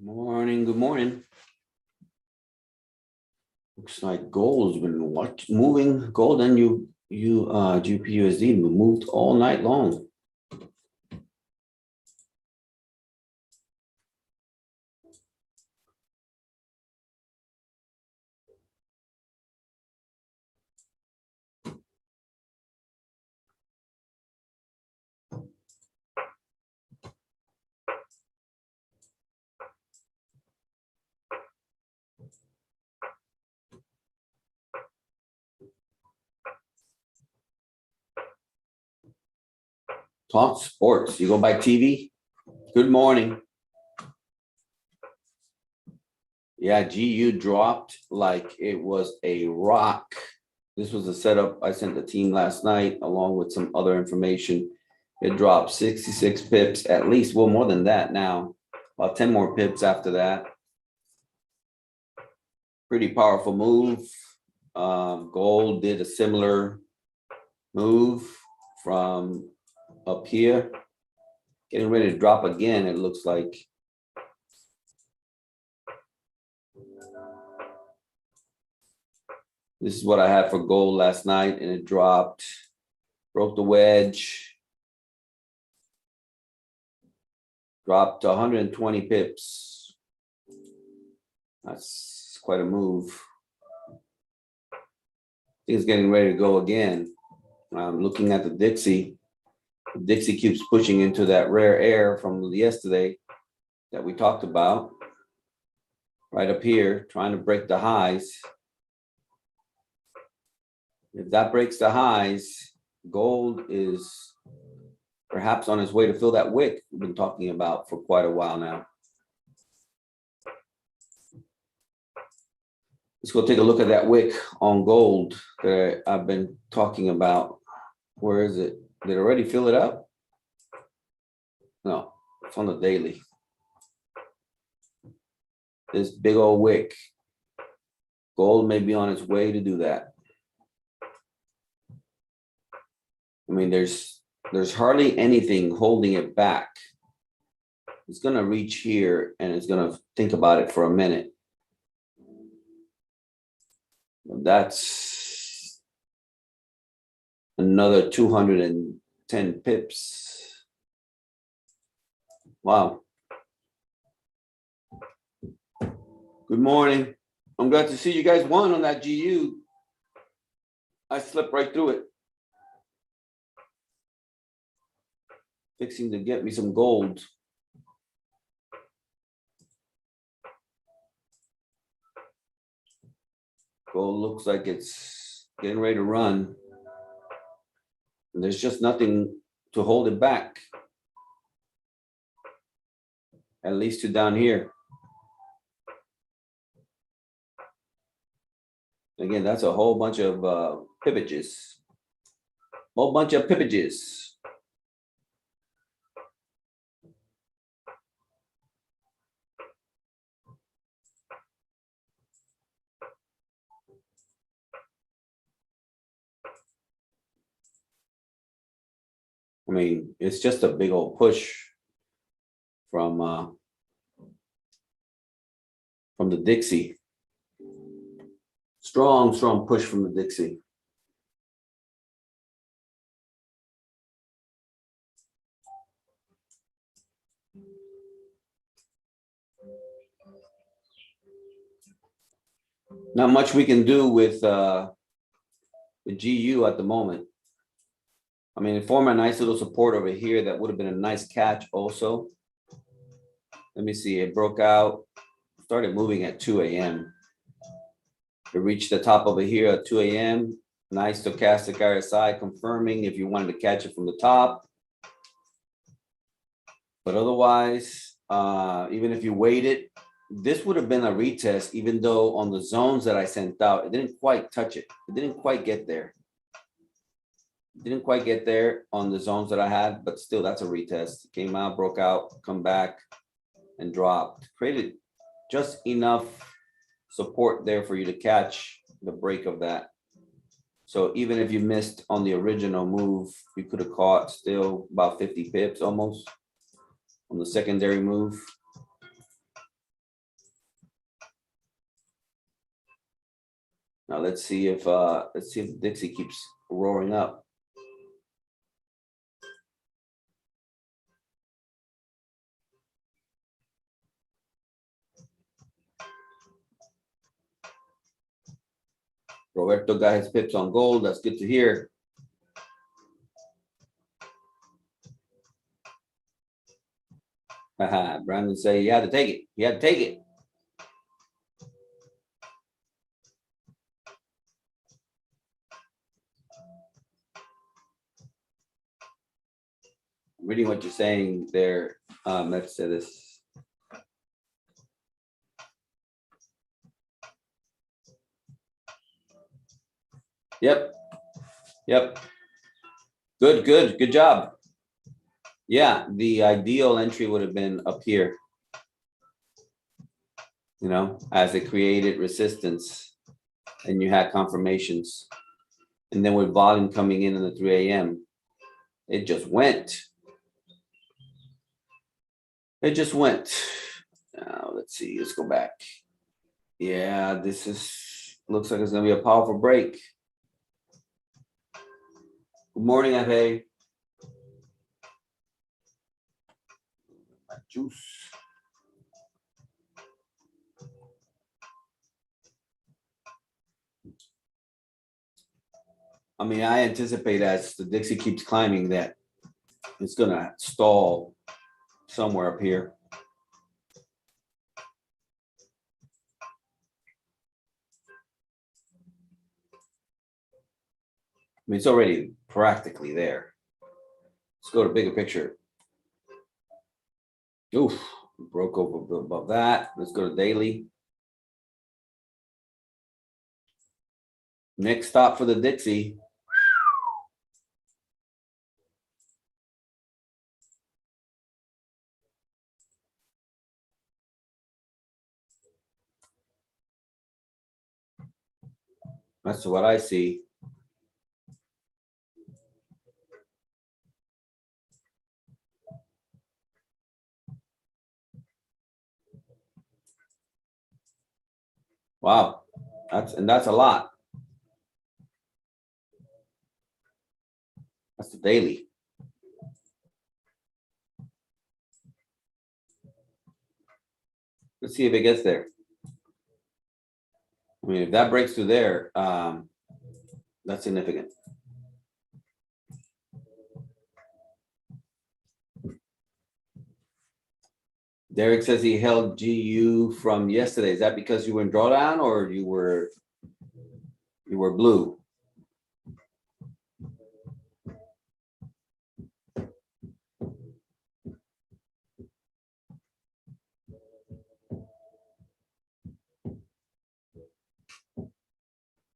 Morning, good morning. Looks like gold has been moving. Gold and GPUSD moved all night long. Talk sports. You go by TV? Good morning. Yeah, GU dropped like it was a rock. This was a setup I sent the team last night along with some other information. It dropped 66 pips at least. Well, more than that now. About 10 more pips after that. Pretty powerful move. Gold did a similar move from up here, getting ready to drop again. It looks like this is what I had for gold last night, and it dropped, broke the wedge, dropped 120 pips. That's quite a move. I think it's getting ready to go again. I'm looking at the Dixie. The Dixie keeps pushing into that rare air from yesterday that we talked about. Right up here, trying to break the highs. If that breaks the highs, gold is perhaps on its way to fill that wick we've been talking about for quite a while now. Let's go take a look at that wick on gold that I've been talking about. Where is it? Did it already fill it up? No, it's on the daily. This big old wick. Gold may be on its way to do that. I mean, there's hardly anything holding it back. It's gonna reach here and it's gonna think about it for a minute. That's another 210 pips. Wow. Good morning. I'm glad to see you guys won on that GU. I slipped right through it. Fixing to get me some gold. Gold looks like it's getting ready to run. And there's just nothing to hold it back. At least to down here. Again, that's a whole bunch of pippages. Whole bunch of pippages. I mean, it's just a big old push from the Dixie. Strong push from the Dixie. Not much we can do with the GU at the moment. I mean, it formed a nice little support over here. That would have been a nice catch also. Let me see, it broke out, started moving at 2 a.m. It reached the top over here at 2 a.m. Nice stochastic RSI confirming if you wanted to catch it from the top. But otherwise, even if you waited, this would have been a retest, even though on the zones that I sent out, it didn't quite touch it. It didn't quite get there. Didn't quite get there on the zones that I had, but still that's a retest. It came out, broke out, come back and dropped. Created just enough support there for you to catch the break of that. So even if you missed on the original move, you could have caught still about 50 pips almost on the secondary move. Now let's see if Dixie keeps roaring up. Roberto got his pips on gold. That's good to hear. Brandon say he had to take it. He had to take it. I'm reading what you're saying there. Let's say this. Yep. Yep. Good job. Yeah, the ideal entry would have been up here. You know, as it created resistance and you had confirmations. And then with volume coming in the 3 a.m., it just went. It just went. Now, let's see. Let's go back. Yeah, this looks like it's going to be a powerful break. Good morning, Ave. My juice. I mean, I anticipate as the Dixie keeps climbing that it's going to stall somewhere up here. I mean, it's already practically there. Let's go to bigger picture. Oof, broke over above that. Let's go to daily. Next stop for the Dixie. That's what I see. Wow, that's a lot. That's the daily. Let's see if it gets there. I mean, if that breaks through there, that's significant. Derek says he held GU from yesterday. Is that because you were in drawdown or you were blue?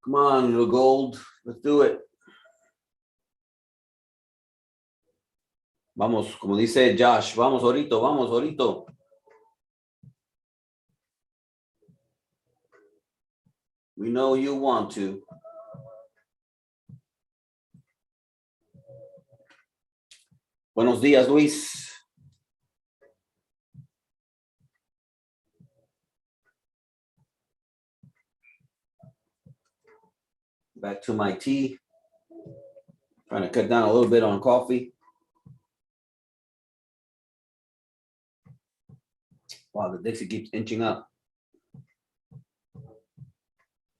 Come on, little gold. Let's do it. Vamos, como dice Josh, vamos ahorita, vamos ahorita. We know you want to. Buenos días, Luis. Back to my tea. Trying to cut down a little bit on coffee. Wow, the Dixie keeps inching up.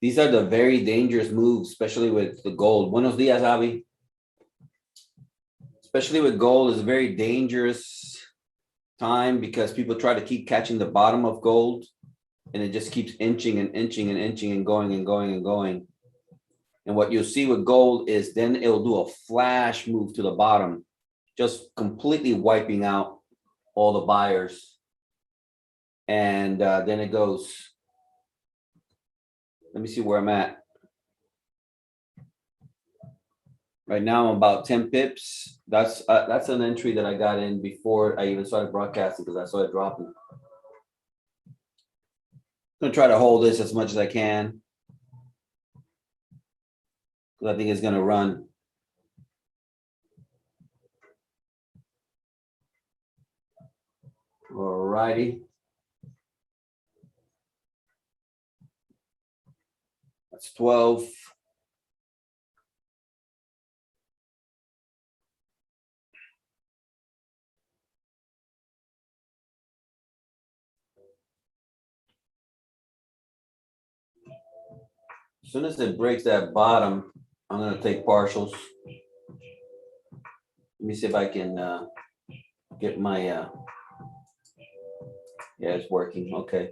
These are the very dangerous moves, especially with the gold. Buenos días, Avi. Especially with gold, is a very dangerous time because people try to keep catching the bottom of gold and it just keeps inching and inching and inching and going and going and going. And what you'll see with gold is then it'll do a flash move to the bottom, just completely wiping out all the buyers. And then it goes. Let me see where I'm at. Right now I'm about 10 pips. That's an entry that I got in before I even started broadcasting because I saw it dropping. I'm gonna try to hold this as much as I can because I think it's gonna run. All righty. It's 12. As soon as it breaks that bottom, I'm gonna take partials. Let me see if I can get my, yeah, it's working, okay.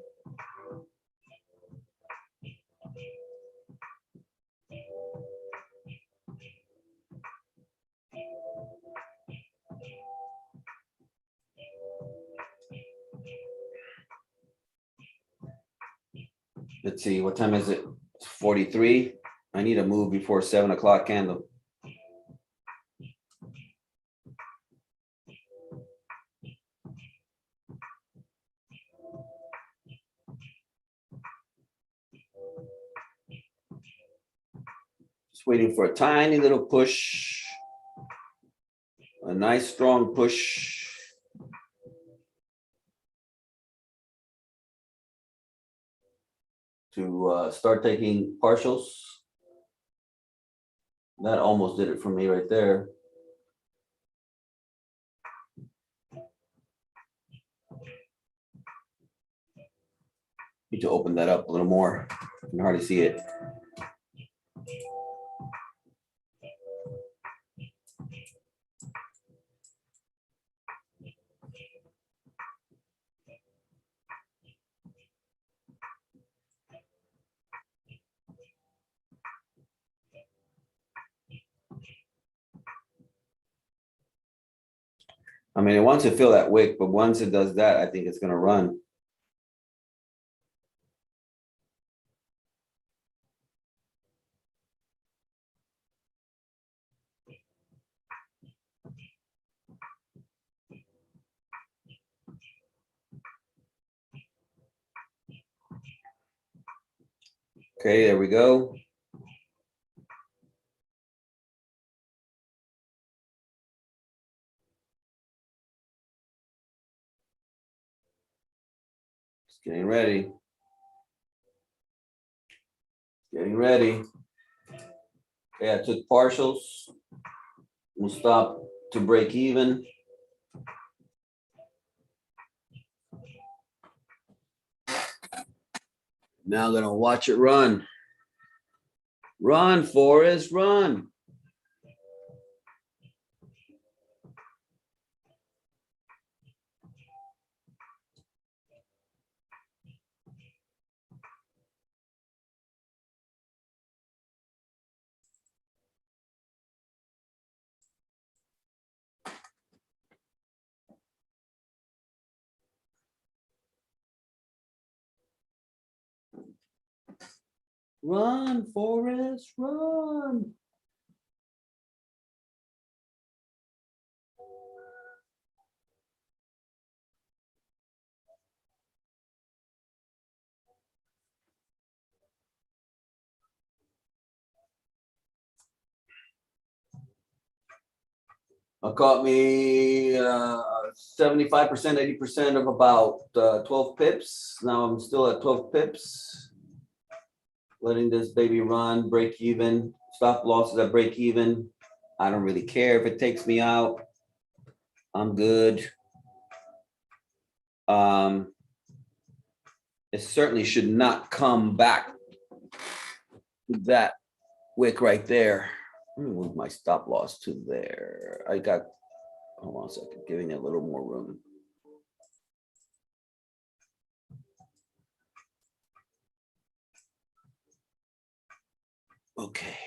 Let's see, what time is it? It's 43. I need to move before 7 o'clock candle. Just waiting for a tiny little push. A nice strong push. To start taking partials. That almost did it for me right there. Need to open that up a little more. I can hardly see it. I mean, it wants to fill that wick, but once it does that, I think it's going to run. Okay, there we go. Just getting ready. Getting ready. Okay, I took partials. We'll stop to break even. Now gonna watch it run. Run, Forrest, run. Run, Forrest, run. It caught me 75%, 80% of about 12 pips. Now I'm still at 12 pips. Letting this baby run, break even. Stop losses at break even. I don't really care if it takes me out. I'm good. It certainly should not come back to that wick right there. Let me move my stop loss to there. I got, hold on a second, giving it a little more room. Okay.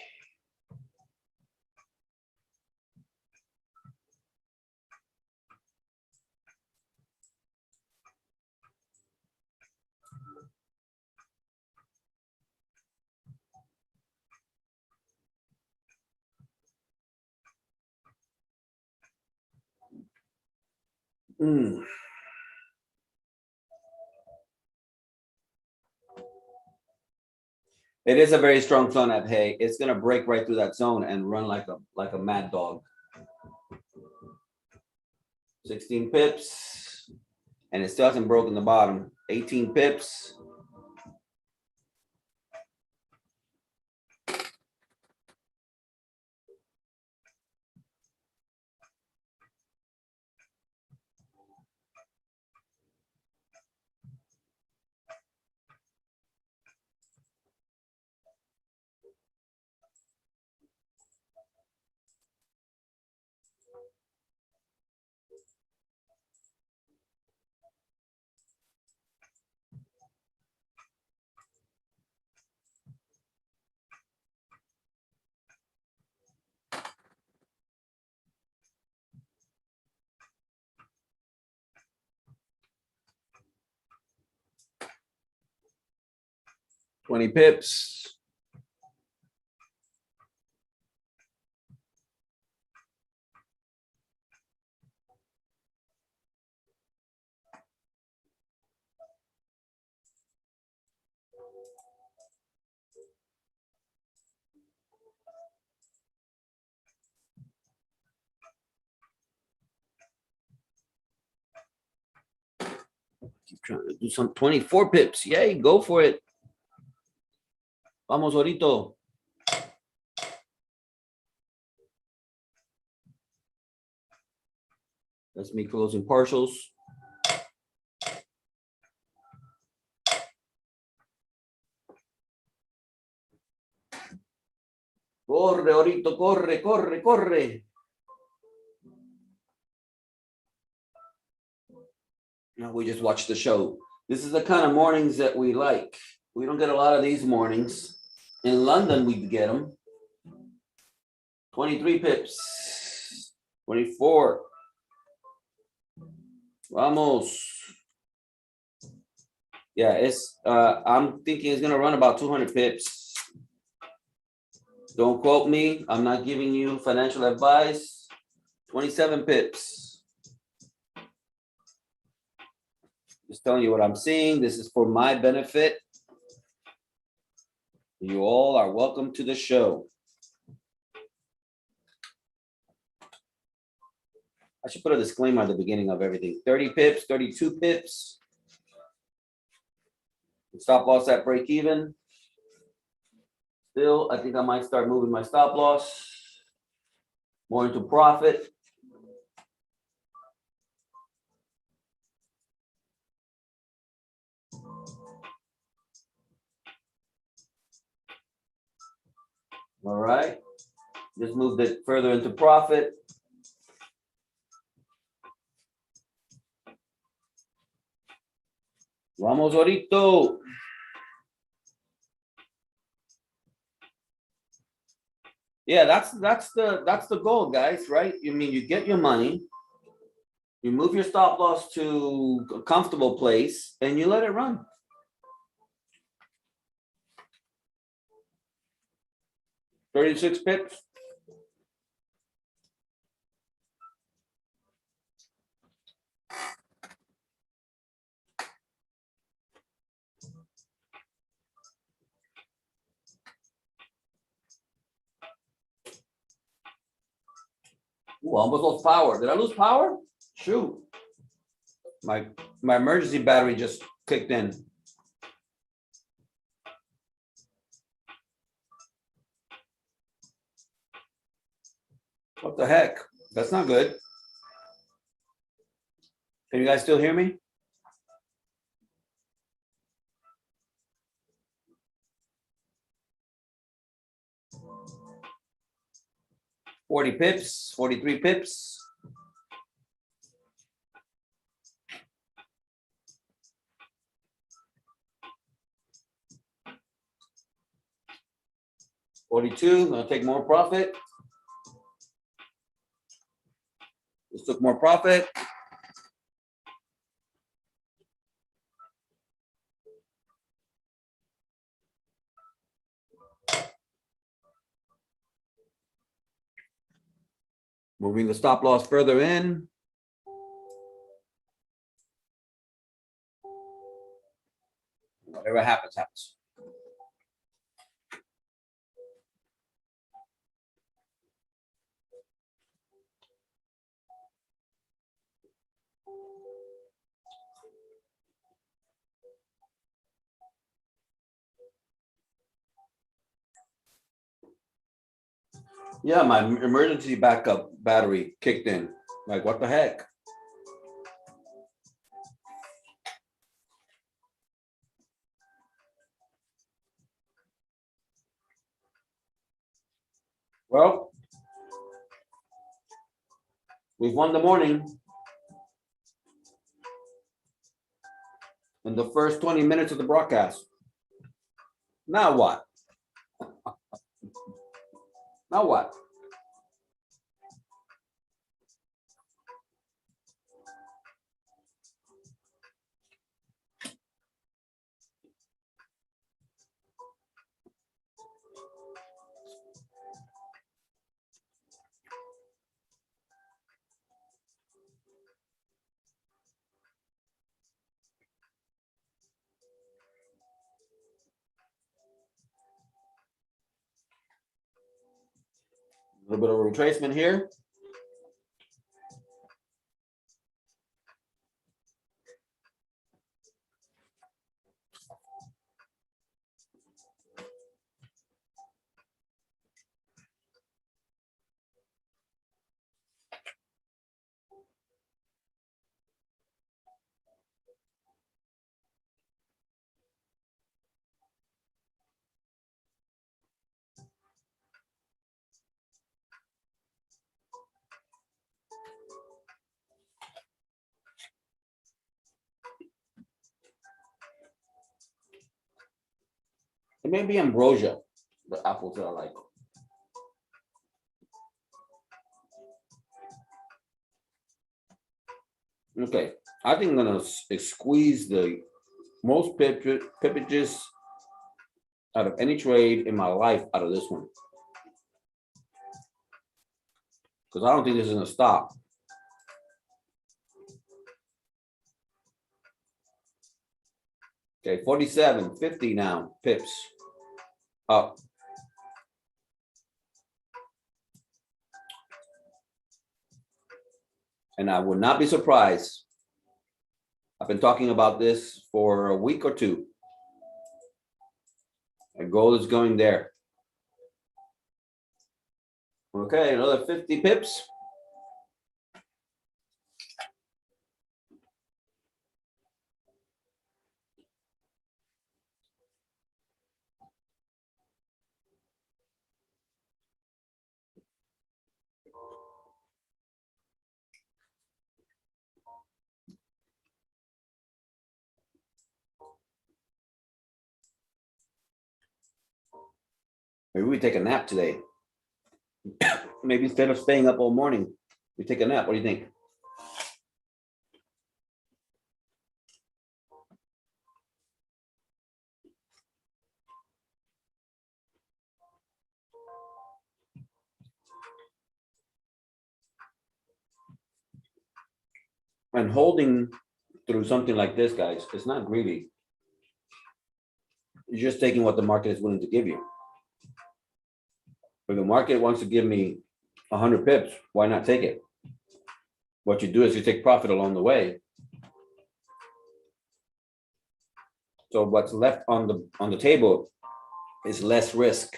It is a very strong flow nap. Hey, it's gonna break right through that zone and run like a mad dog. 16 pips, and it still hasn't broken the bottom. 18 pips. 20 pips. Keep trying to do some 24 pips. Yay, go for it. Vamos, Orito. That's me closing partials. Corre, Orito, corre, corre, corre. Now we just watch the show. This is the kind of mornings that we like. We don't get a lot of these mornings. In London, we get them. 23 pips. 24. Vamos. Yeah, it's I'm thinking it's gonna run about 200 pips. Don't quote me. I'm not giving you financial advice. 27 pips. Just telling you what I'm seeing. This is for my benefit. You all are welcome to the show. I should put a disclaimer at the beginning of everything. 30 pips, 32 pips. Stop loss at break even. Still, I think I might start moving my stop loss more into profit. All right, just moved it further into profit. Vamos, Orito. Yeah, that's the goal, guys, right? You mean you get your money, you move your stop loss to a comfortable place, and you let it run. $36 pips. Ooh, almost lost power. Did I lose power? Shoot. My emergency battery just kicked in. What the heck? That's not good. Can you guys still hear me? $40 pips, 43 pips. $42, gonna take more profit. Just took more profit. Moving the stop loss further in. Whatever happens, happens. Yeah, my emergency backup battery kicked in. Like, what the heck? Well, we've won the morning. In the first 20 minutes of the broadcast. Now what? Now what? A little bit of retracement here. It may be ambrosia, the apples that I like. Okay, I think I'm gonna squeeze the most pippages out of any trade in my life out of this one. Because I don't think this is gonna stop. Okay, 47, 50 now, pips up. And I would not be surprised. I've been talking about this for a week or two. And gold is going there. Okay, another 50 pips. Maybe we take a nap today. Maybe instead of staying up all morning, we take a nap. What do you think? And holding through something like this, guys, it's not greedy. You're just taking what the market is willing to give you. If the market wants to give me 100 pips, why not take it? What you do is you take profit along the way. So what's left on the table is less risk.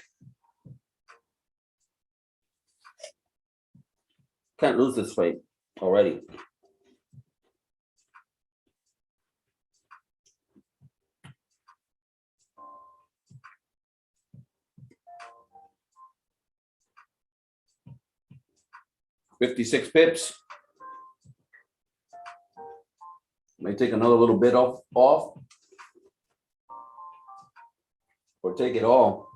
Can't lose this fight already. $56 pips. May take another little bit off, or take it all.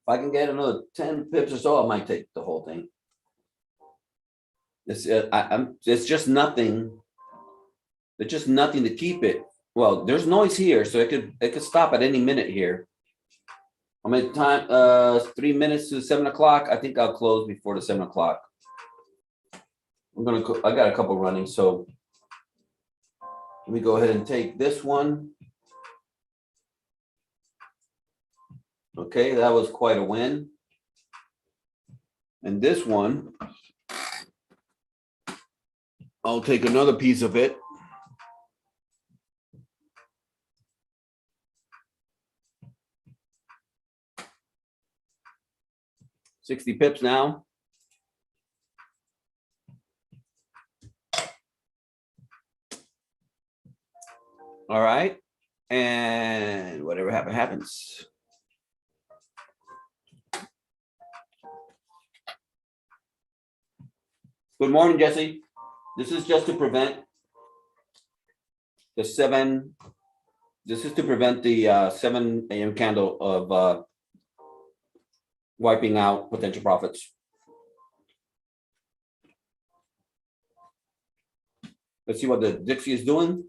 If I can get another 10 pips or so, I might take the whole thing. It's just nothing. It's just nothing to keep it. Well, there's noise here, so it could stop at any minute here. I'm at time 3 minutes to 7 o'clock. I think I'll close before the 7 o'clock. I got a couple running, so let me go ahead and take this one. Okay, that was quite a win. And this one, I'll take another piece of it. $60 pips now. All right. And whatever happens. Good morning, Jesse. This is just to prevent the 7. This is to prevent the 7 a.m. candle of wiping out potential profits. Let's see what the Dixie is doing.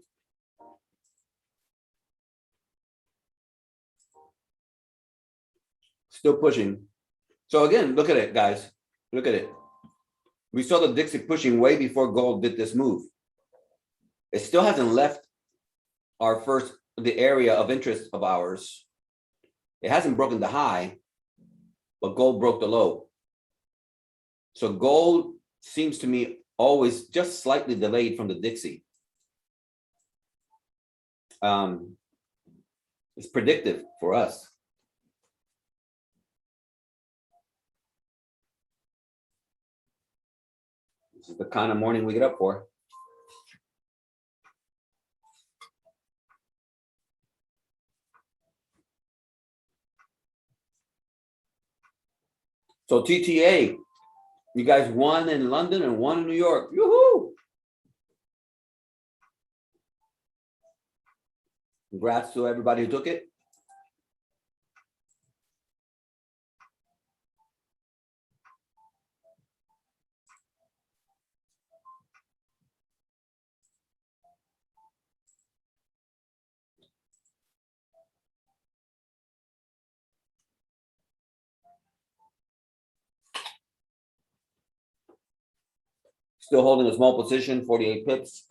Still pushing. So again, look at it, guys. Look at it. We saw the Dixie pushing way before gold did this move. It still hasn't left the area of interest of ours. It hasn't broken the high. but gold broke the low. So gold seems to me always just slightly delayed from the Dixie. It's predictive for us. This is the kind of morning we get up for. So TTA, you guys won in London and won in New York. Yoo-hoo! Congrats to everybody who took it. Still holding a small position, 48 pips.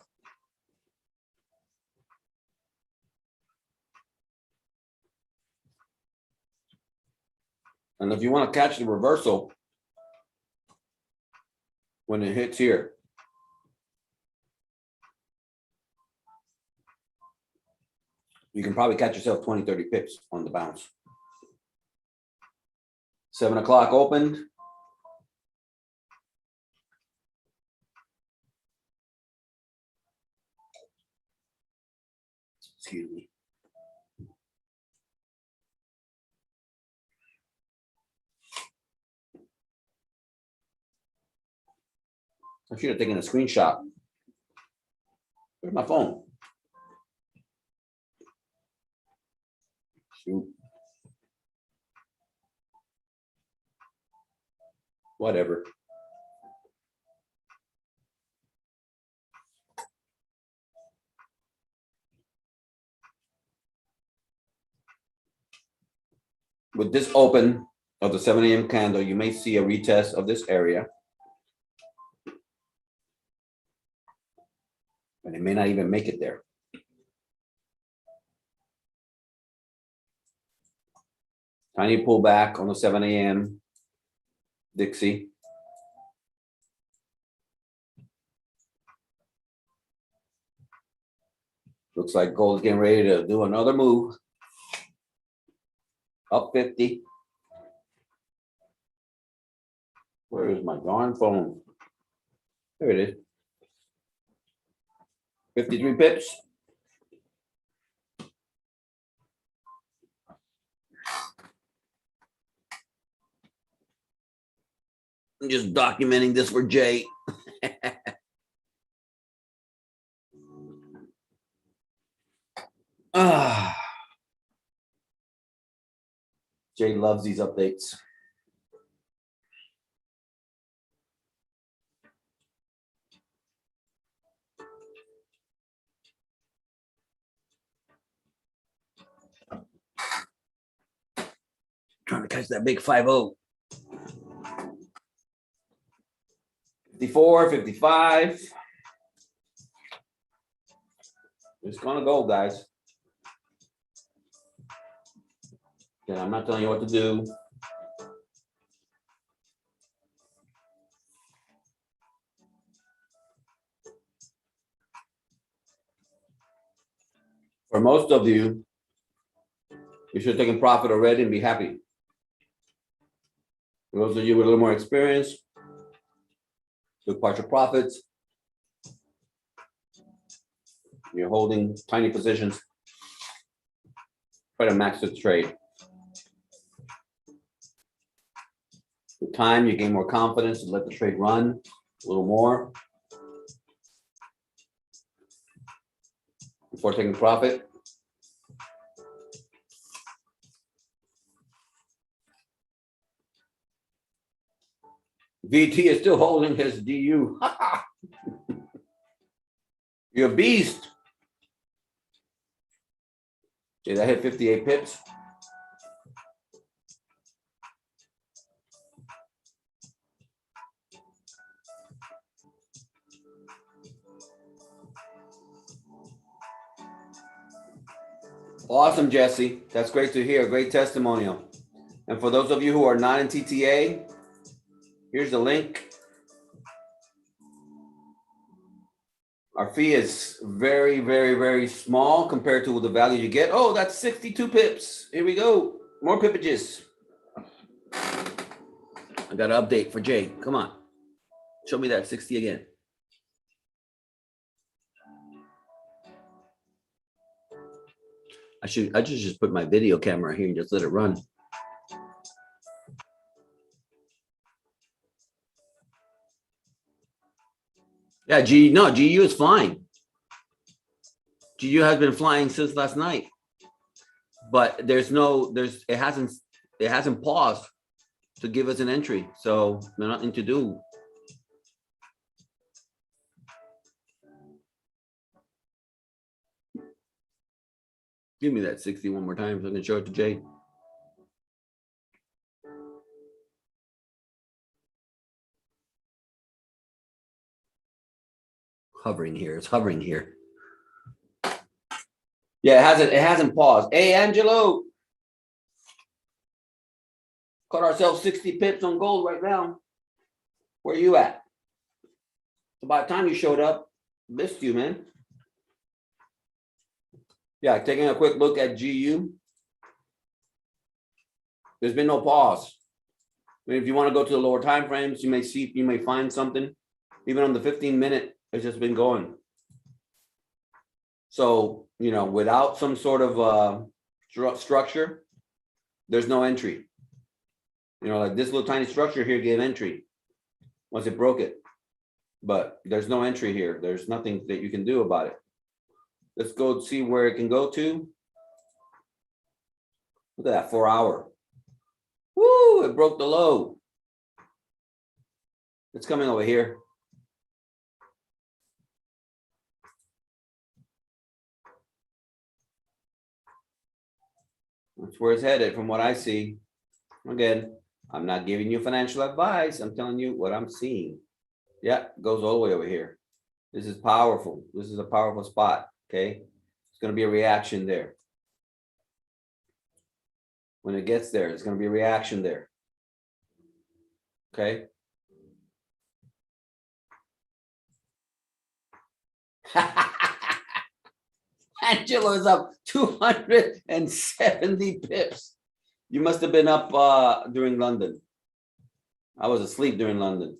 And if you want to catch the reversal when it hits here, you can probably catch yourself 20, 30 pips on the bounce. 7 o'clock opened. Excuse me. I should have taken a screenshot. Where's my phone? Shoot. Whatever. With this open of the 7 a.m. candle, you may see a retest of this area. And it may not even make it there. Tiny pullback on the 7 a.m. Dixie. Looks like gold is getting ready to do another move. Up 50. Where is my darn phone? There it is. 53 pips. I'm just documenting this for Jay. Jay loves these updates. Trying to catch that big 5-0. 54, 55. It's gonna go, guys. Okay, I'm not telling you what to do. For most of you, you should have taken profit already and be happy. For those of you with a little more experience, took partial profits. You're holding tiny positions. Try to max the trade. With time, you gain more confidence and let the trade run a little more before taking profit. VT is still holding his DU. You're a beast. Okay, that hit 58 pips. Awesome, Jesse. That's great to hear. Great testimonial. And for those of you who are not in TTA, here's the link. Our fee is very, very, very small compared to the value you get. Oh, that's 62 pips. Here we go. More pipages. I got an update for Jay. Come on. Show me that 60 again. I should just put my video camera here and just let it run. Yeah, GU is flying. GU has been flying since last night. But it hasn't paused to give us an entry. So there's nothing to do. Give me that 60 one more time so I can show it to Jay. Hovering here. It's hovering here. Yeah, it hasn't paused. Hey, Angelo. Caught ourselves 60 pips on gold right now. Where are you at? By the time you showed up, missed you, man. Yeah, taking a quick look at GU. There's been no pause. I mean, if you want to go to the lower time frames, you may find something. Even on the 15-minute, it's just been going. So, without some sort of structure, there's no entry. Like this little tiny structure here gave entry once it broke it. But there's no entry here. There's nothing that you can do about it. Let's go see where it can go to. Look at that 4 hour. Woo, it broke the low. It's coming over here. That's where it's headed from what I see. Again, I'm not giving you financial advice. I'm telling you what I'm seeing. Yeah, it goes all the way over here. This is powerful. This is a powerful spot. Okay. It's going to be a reaction there. When it gets there, it's going to be a reaction there. Okay. Angelo is up 270 pips. You must have been up during London. I was asleep during London.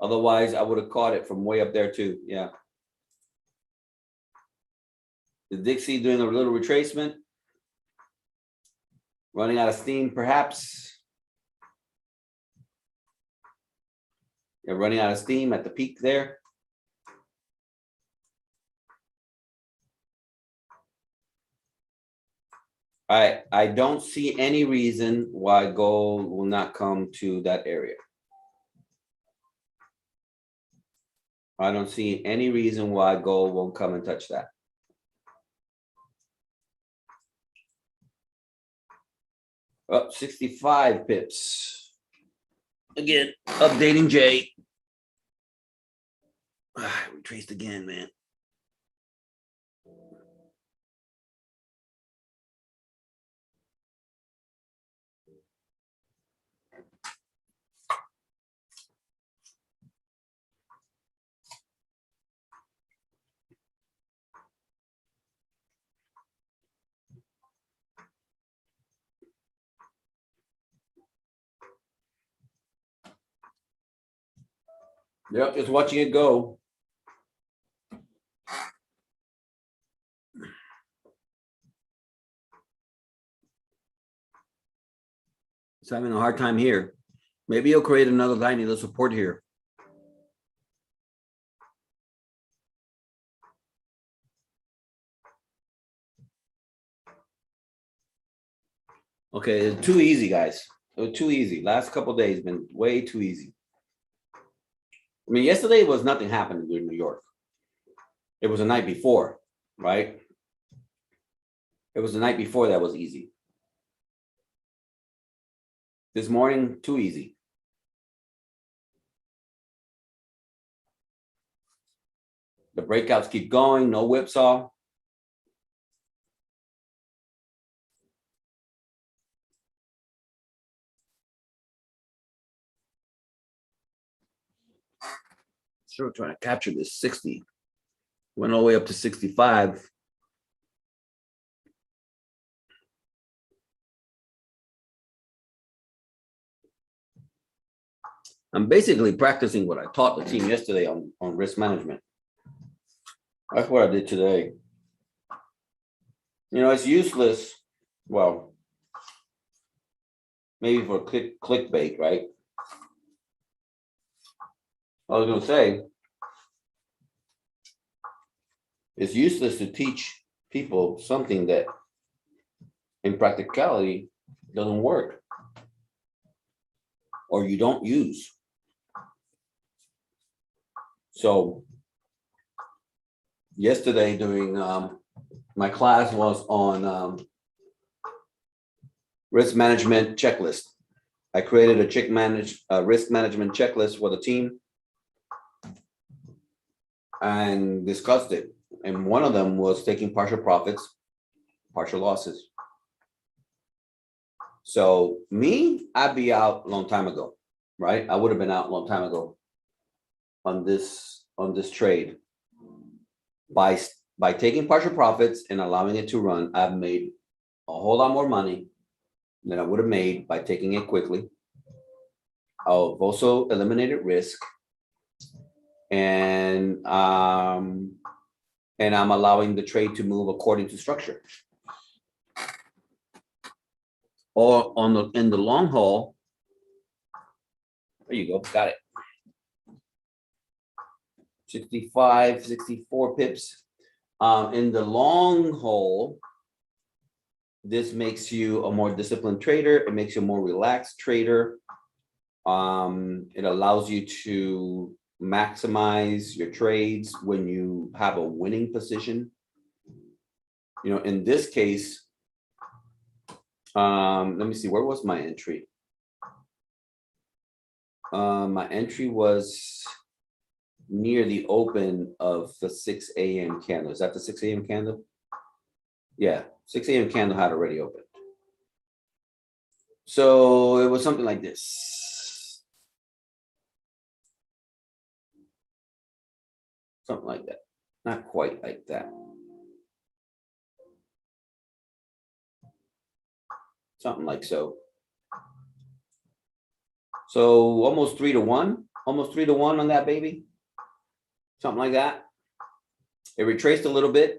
Otherwise, I would have caught it from way up there too. Yeah. The Dixie doing a little retracement. Running out of steam, perhaps. Yeah, running out of steam at the peak there. All right, I don't see any reason why gold will not come to that area. I don't see any reason why gold won't come and touch that. Up 65 pips. Again, updating Jay. Retraced again, man. Yep, just watching it go. It's having a hard time here. Maybe he'll create another tiny little support here. Okay, it's too easy, guys. It was too easy. Last couple of days been way too easy. I mean, yesterday was nothing happening in New York. It was the night before, right? It was the night before that was easy. This morning, too easy. The breakouts keep going, no whipsaw. Sure, trying to capture this 60. Went all the way up to 65. I'm basically practicing what I taught the team yesterday on risk management. That's what I did today. You know, it's useless. Well, maybe for clickbait, right? I was going to say, it's useless to teach people something that in practicality doesn't work or you don't use. So yesterday during my class was on risk management checklist. I created a risk management checklist for the team and discussed it. And one of them was taking partial profits, partial losses. So me, I'd be out a long time ago, right? I would have been out a long time ago on this trade. By taking partial profits and allowing it to run, I've made a whole lot more money than I would have made by taking it quickly. I've also eliminated risk, and I'm allowing the trade to move according to structure. Or in the long haul, there you go, got it. 65, 64 pips. In the long haul, this makes you a more disciplined trader. It makes you a more relaxed trader. It allows you to maximize your trades when you have a winning position. You know, in this case, let me see, where was my entry? My entry was near the open of the 6 a.m. candle. Is that the 6 a.m. candle? Yeah, 6 a.m. candle had already opened. So it was something like this. Something like that. Not quite like that. Something like so. So almost 3 to 1. Almost 3 to 1 on that baby. Something like that. It retraced a little bit.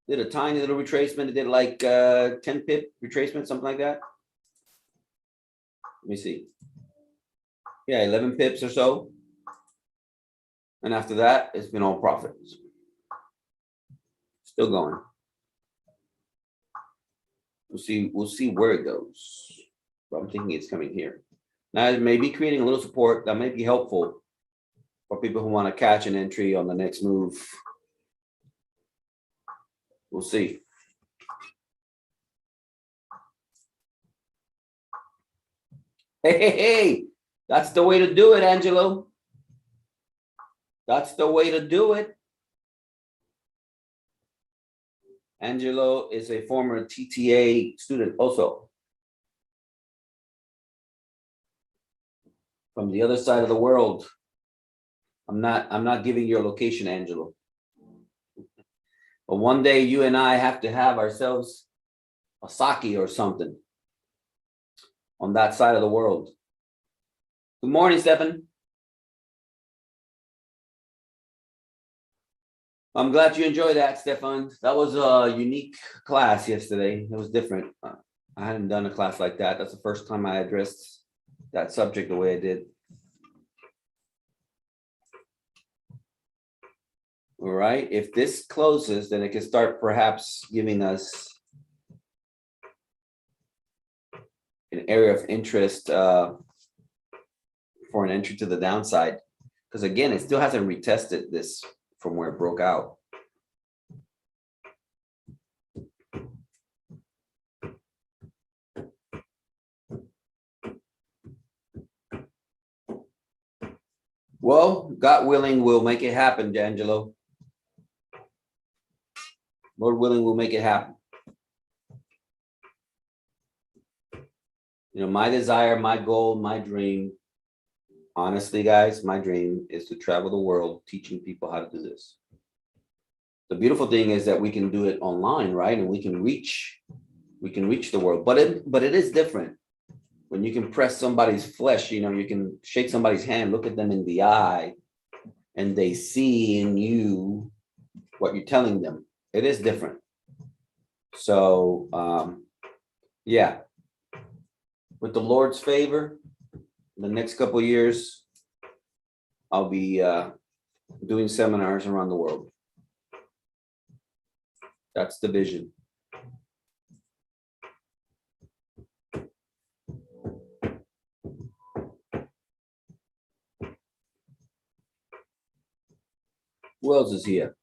Did a tiny little retracement. It did like 10 pip retracement, something like that. Let me see. Yeah, 11 pips or so. And after that, it's been all profits. Still going. We'll see where it goes. But I'm thinking it's coming here. Now it may be creating a little support that may be helpful for people who want to catch an entry on the next move. We'll see. Hey, that's the way to do it, Angelo. That's the way to do it. Angelo is a former TTA student also. From the other side of the world. I'm not giving your location, Angelo. But one day you and I have to have ourselves a sake or something on that side of the world. Good morning, Stefan. I'm glad you enjoyed that, Stefan. That was a unique class yesterday. It was different. I hadn't done a class like that. That's the first time I addressed that subject the way I did. All right, if this closes, then it can start perhaps giving us an area of interest for an entry to the downside. Because again, it still hasn't retested this from where it broke out. Well, God willing, we'll make it happen, D'Angelo. Lord willing, we'll make it happen. You know, my desire, my goal, my dream Honestly, guys, my dream is to travel the world teaching people how to do this. The beautiful thing is that we can do it online, right? And we can reach the world, but it is different when you can press somebody's flesh. You know, you can shake somebody's hand, look at them in the eye, and they see in you what you're telling them. It is different. So yeah, with the Lord's favor, the next couple of years, I'll be doing seminars around the world. That's the vision. Who else is here?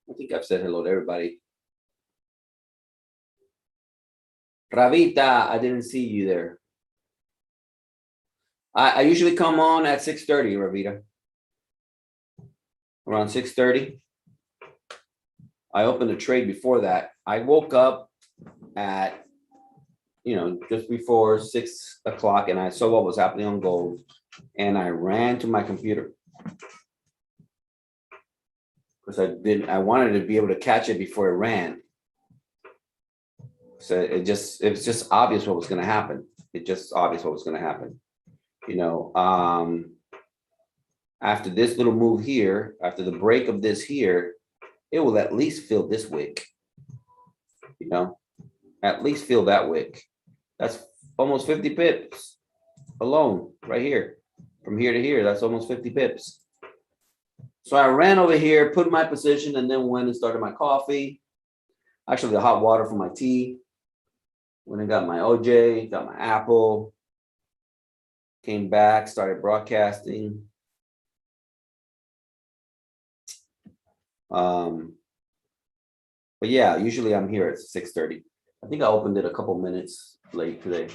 I think I've said hello to everybody. Ravita, I didn't see you there. I usually come on at 6:30, Ravita. Around 6:30. I opened a trade before that. I woke up at, just before 6 o'clock, and I saw what was happening on gold, and I ran to my computer because I wanted to be able to catch it before it ran. So it was just obvious what was going to happen. After this little move here, after the break of this here, it will at least fill this wick, at least fill that wick. That's almost 50 pips alone right here. From here to here, that's almost 50 pips. So I ran over here, put my position, and then went and started my coffee. Actually, the hot water for my tea. Went and got my OJ, got my apple. Came back, started broadcasting. But yeah, usually I'm here at 6:30. I think I opened it a couple minutes late today.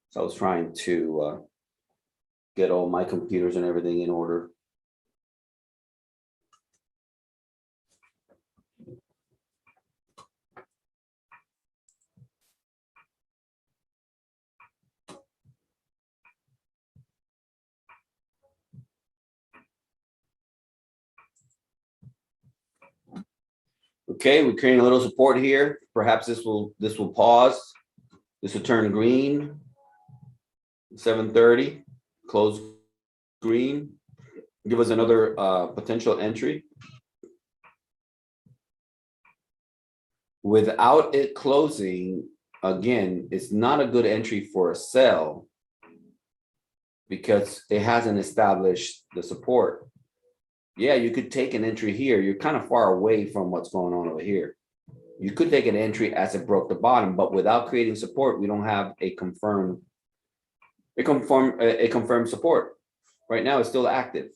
So I was trying to get all my computers and everything in order. Okay, we're creating a little support here. Perhaps this will pause. This will turn green. 7:30, close green. Give us another potential entry. Without it closing, again, it's not a good entry for a sell because it hasn't established the support. Yeah, you could take an entry here. You're kind of far away from what's going on over here. You could take an entry as it broke the bottom, but without creating support, we don't have a confirmed support. Right now, it's still active.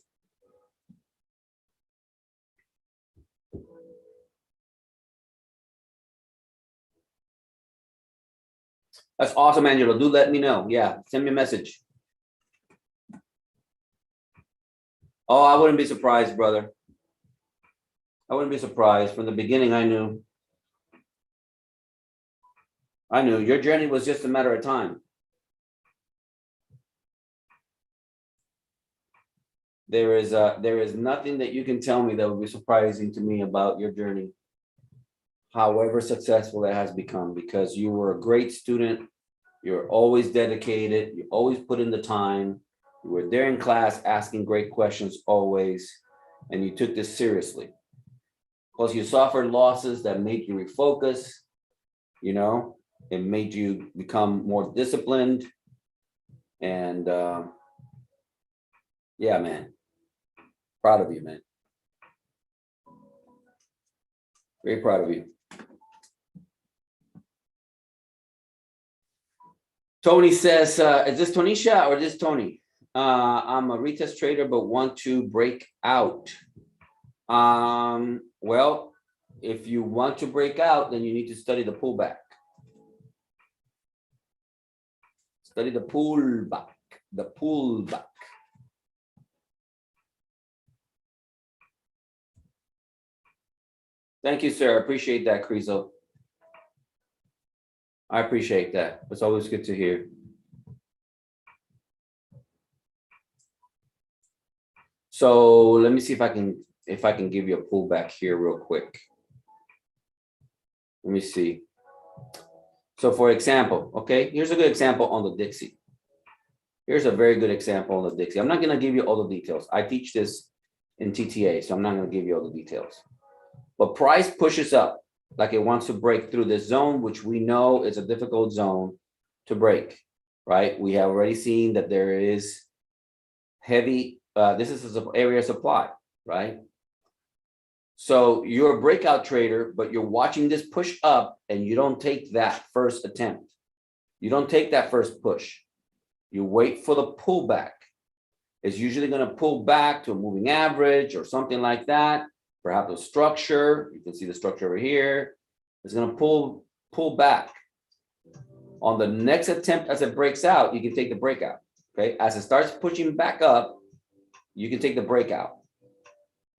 That's awesome, Angelo. Do let me know. Yeah, send me a message. Oh, I wouldn't be surprised, brother. I wouldn't be surprised. From the beginning, I knew. Your journey was just a matter of time. There is nothing that you can tell me that would be surprising to me about your journey, however successful it has become, because you were a great student. You're always dedicated. You always put in the time. You were there in class asking great questions always, and you took this seriously. Plus, you suffered losses that made you refocus. It made you become more disciplined. And yeah, man, proud of you, man. Very proud of you. Tony says, is this Tonisha or this Tony? I'm a retest trader, but want to break out. Well, if you want to break out, then you need to study the pullback. Study the pullback. Thank you, sir. Appreciate that, Criso. I appreciate that. It's always good to hear. So let me see if I can give you a pullback here real quick. Let me see. So for example, okay, here's a good example on the Dixie. Here's a very good example on the Dixie. I'm not going to give you all the details. I teach this in TTA, so I'm not going to give you all the details. But price pushes up like it wants to break through this zone, which we know is a difficult zone to break, right? We have already seen that there is heavy, this is an area of supply, right? So you're a breakout trader, but you're watching this push up and you don't take that first attempt. You don't take that first push. You wait for the pullback. It's usually going to pull back to a moving average or something like that. Perhaps a structure. You can see the structure over here. It's going to pull back. On the next attempt, as it breaks out, you can take the breakout. Okay. As it starts pushing back up, you can take the breakout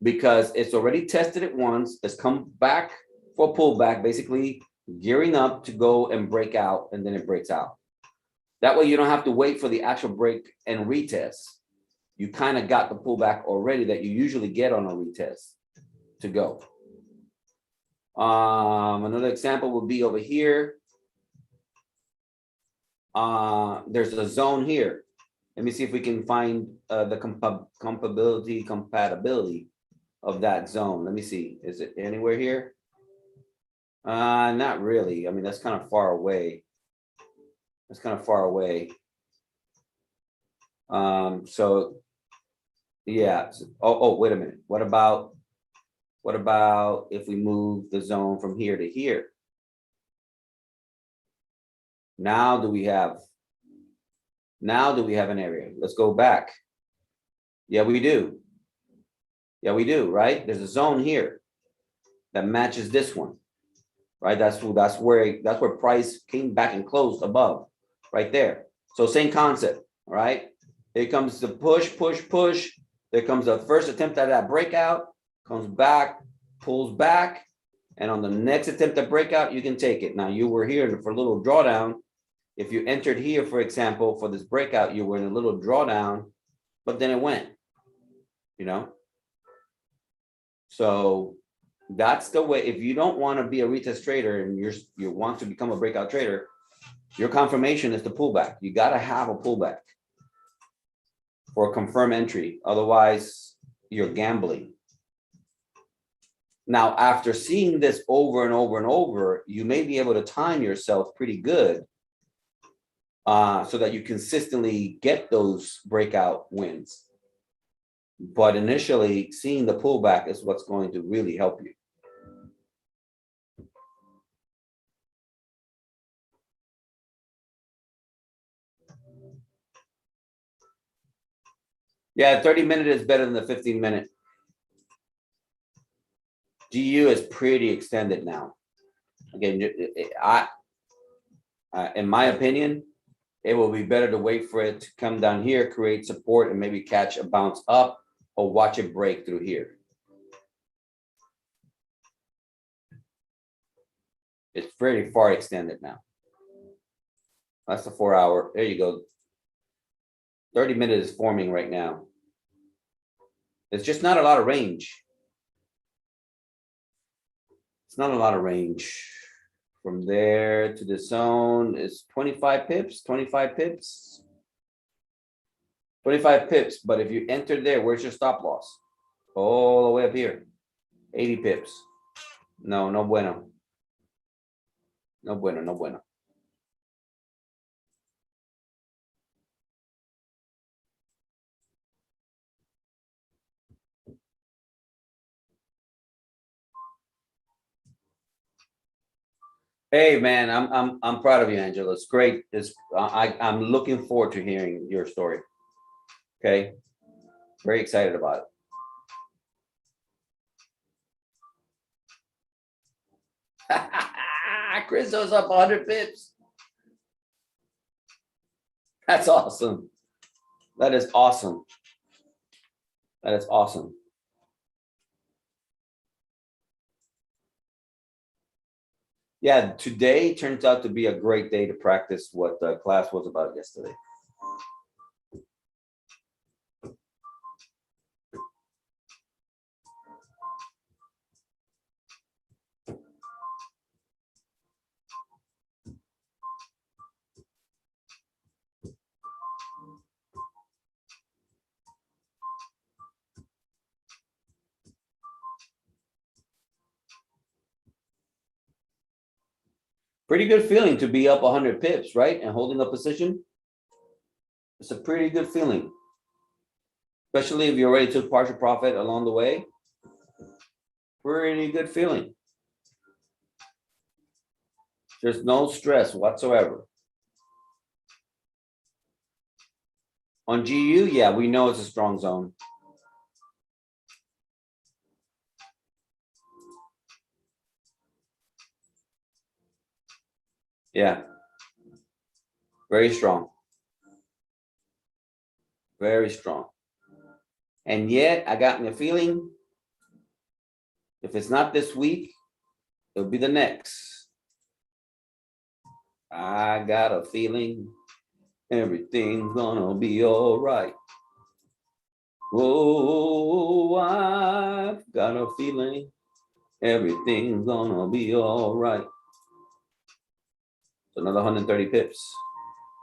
because it's already tested it once. It's come back for a pullback, basically gearing up to go and break out, and then it breaks out. That way you don't have to wait for the actual break and retest. You kind of got the pullback already that you usually get on a retest to go. Another example would be over here. There's a zone here. Let me see if we can find the compatibility of that zone. Let me see. Is it anywhere here? Not really. I mean, that's kind of far away. That's kind of far away. So yeah. Oh, wait a minute. What about if we move the zone from here to here? Now do we have an area? Let's go back. Yeah, we do. Yeah, we do, right? There's a zone here that matches this one, right? That's where price came back and closed above, right there. So same concept, all right? Here comes the push. There comes the first attempt at that breakout, comes back, pulls back, and on the next attempt at breakout, you can take it. Now you were here for a little drawdown. If you entered here, for example, for this breakout, you were in a little drawdown, but then it went, you know? So that's the way. If you don't want to be a retest trader and you want to become a breakout trader, your confirmation is the pullback. You got to have a pullback for a confirmed entry. Otherwise, you're gambling. Now, after seeing this over and over and over, you may be able to time yourself pretty good so that you consistently get those breakout wins. But initially, seeing the pullback is what's going to really help you. Yeah, 30-minute is better than the 15-minute. GU is pretty extended now. Again, in my opinion, it will be better to wait for it to come down here, create support, and maybe catch a bounce up or watch it break through here. It's very far extended now. That's the 4-hour. There you go. 30-minute is forming right now. It's just not a lot of range. It's not a lot of range. From there to the zone is 25 pips, 25 pips. 25 pips, but if you enter there, where's your stop loss? All the way up here. 80 pips. No, no bueno. No bueno, no bueno. Hey man, I'm proud of you, Angela. It's great. I'm looking forward to hearing your story. Okay, very excited about it. Christo's up 100 pips. That's awesome. That is awesome. That is awesome. Yeah, today turns out to be a great day to practice what the class was about yesterday. Pretty good feeling to be up 100 pips, right? And holding a position. It's a pretty good feeling. Especially if you already took partial profit along the way. Pretty good feeling. There's no stress whatsoever. On GU, yeah, we know it's a strong zone. Yeah. Very strong. Very strong. And yet, I got me a feeling, if it's not this week, it'll be the next. I got a feeling everything's gonna be all right. Whoa, I've got a feeling everything's gonna be all right. So another 130 pips.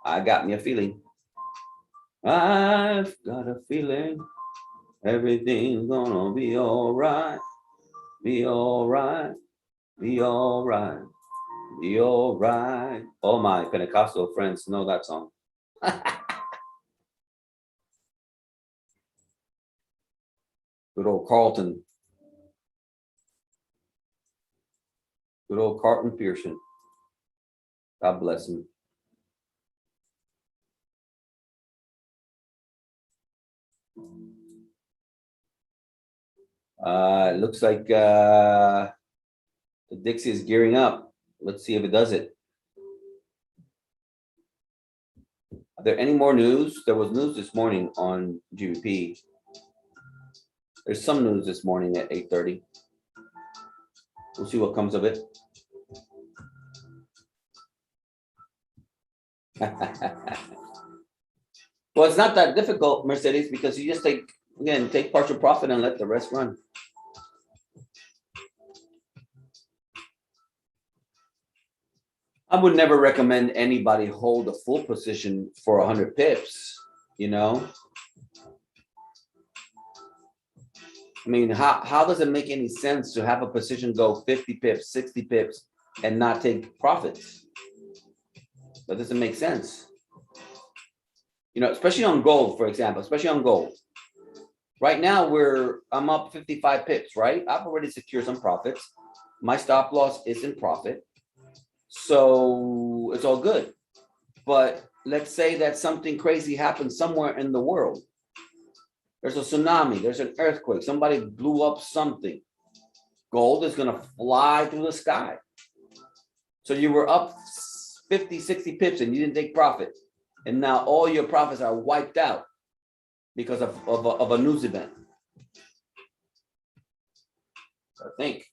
I got me a feeling. I've got a feeling everything's gonna be all right. Be all right. Be all right. Be all right. All my Pentecostal friends know that song. Good old Carlton. Good old Carlton Pearson. God bless him. It looks like the Dixie is gearing up. Let's see if it does it. Are there any more news? There was news this morning on GBP. There's some news this morning at 8:30. We'll see what comes of it. Well, it's not that difficult, Mercedes, because you just take partial profit and let the rest run. I would never recommend anybody hold a full position for 100 pips, you know? I mean, how does it make any sense to have a position go 50 pips, 60 pips, and not take profits? That doesn't make sense. You know, especially on gold, for example, especially on gold. Right now, I'm up 55 pips, right? I've already secured some profits. My stop loss is in profit. So it's all good. But let's say that something crazy happens somewhere in the world. There's a tsunami, there's an earthquake, somebody blew up something. Gold is going to fly through the sky. So you were up 50, 60 pips and you didn't take profit. And now all your profits are wiped out because of a news event. I think.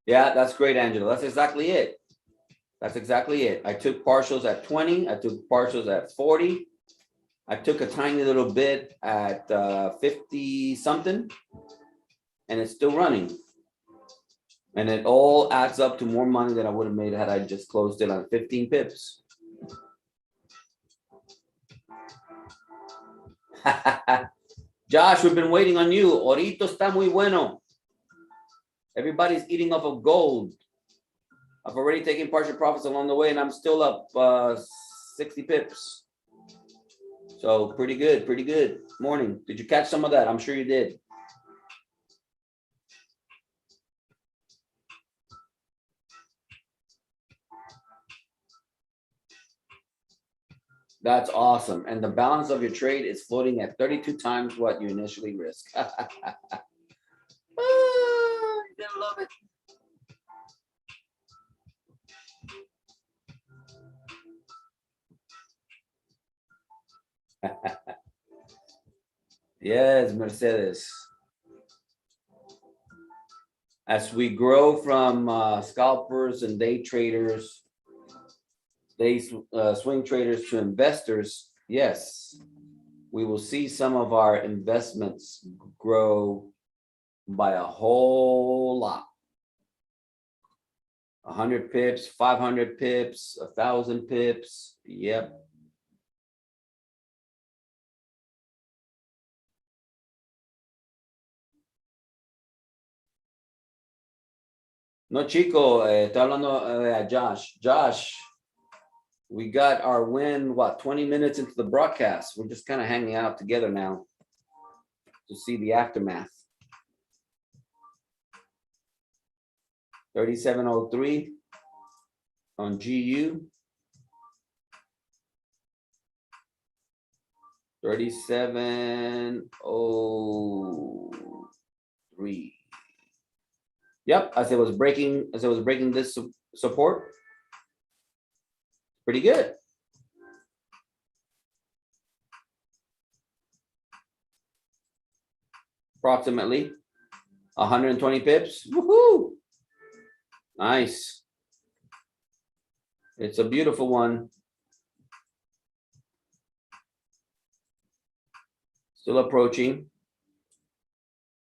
Yeah, that's great, Angela. That's exactly it. That's exactly it. I took partials at 20. I took partials at 40. I took a tiny little bit at 50 something, and it's still running. And it all adds up to more money than I would have made had I just closed it on 15 pips. Josh, we've been waiting on you. Ahorita está muy bueno. Everybody's eating off of gold. I've already taken partial profits along the way, and I'm still up 60 pips. So pretty good, pretty good. Morning. Did you catch some of that? I'm sure you did. That's awesome. And the balance of your trade is floating at 32 times what you initially risked. I love it. Yes, Mercedes. As we grow from scalpers and day traders, swing traders to investors, yes, we will see some of our investments grow by a whole lot. 100 pips, 500 pips, 1,000 pips. Yep. No, Chico, estoy hablando a Josh. Josh, we got our win, what, 20 minutes into the broadcast. We're just kind of hanging out together now to see the aftermath. 3703 on GU. 3703. Yep, as it was breaking this support. Pretty good. Approximately 120 pips. Woohoo! Nice. It's a beautiful one. Still approaching.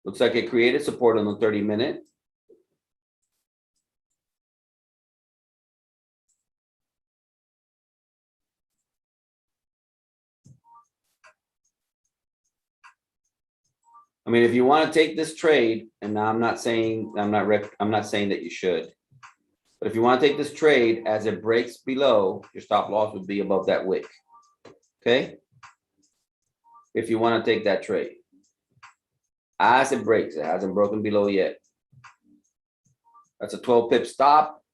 Looks like it created support on the 30-minute. I mean, if you want to take this trade, and I'm not saying that you should, but if you want to take this trade as it breaks below, your stop loss would be above that wick. Okay? If you want to take that trade. As it breaks, it hasn't broken below yet. That's a 12 pip stop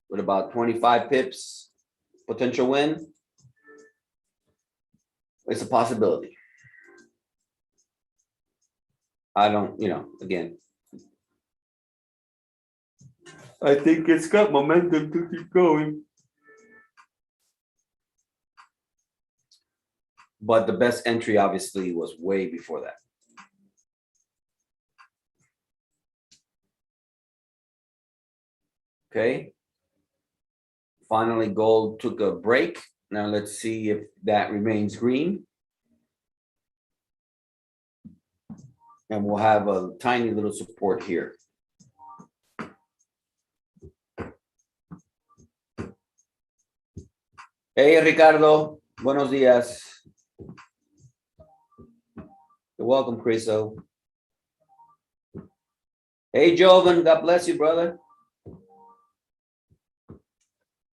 with about 25 pips potential win. It's a possibility. I don't, again, I think it's got momentum to keep going. But the best entry obviously was way before that. Okay. Finally, gold took a break. Now let's see if that remains green. And we'll have a tiny little support here. Hey, Ricardo. Buenos días. You're welcome, Criso. Hey, Jovan. God bless you, brother.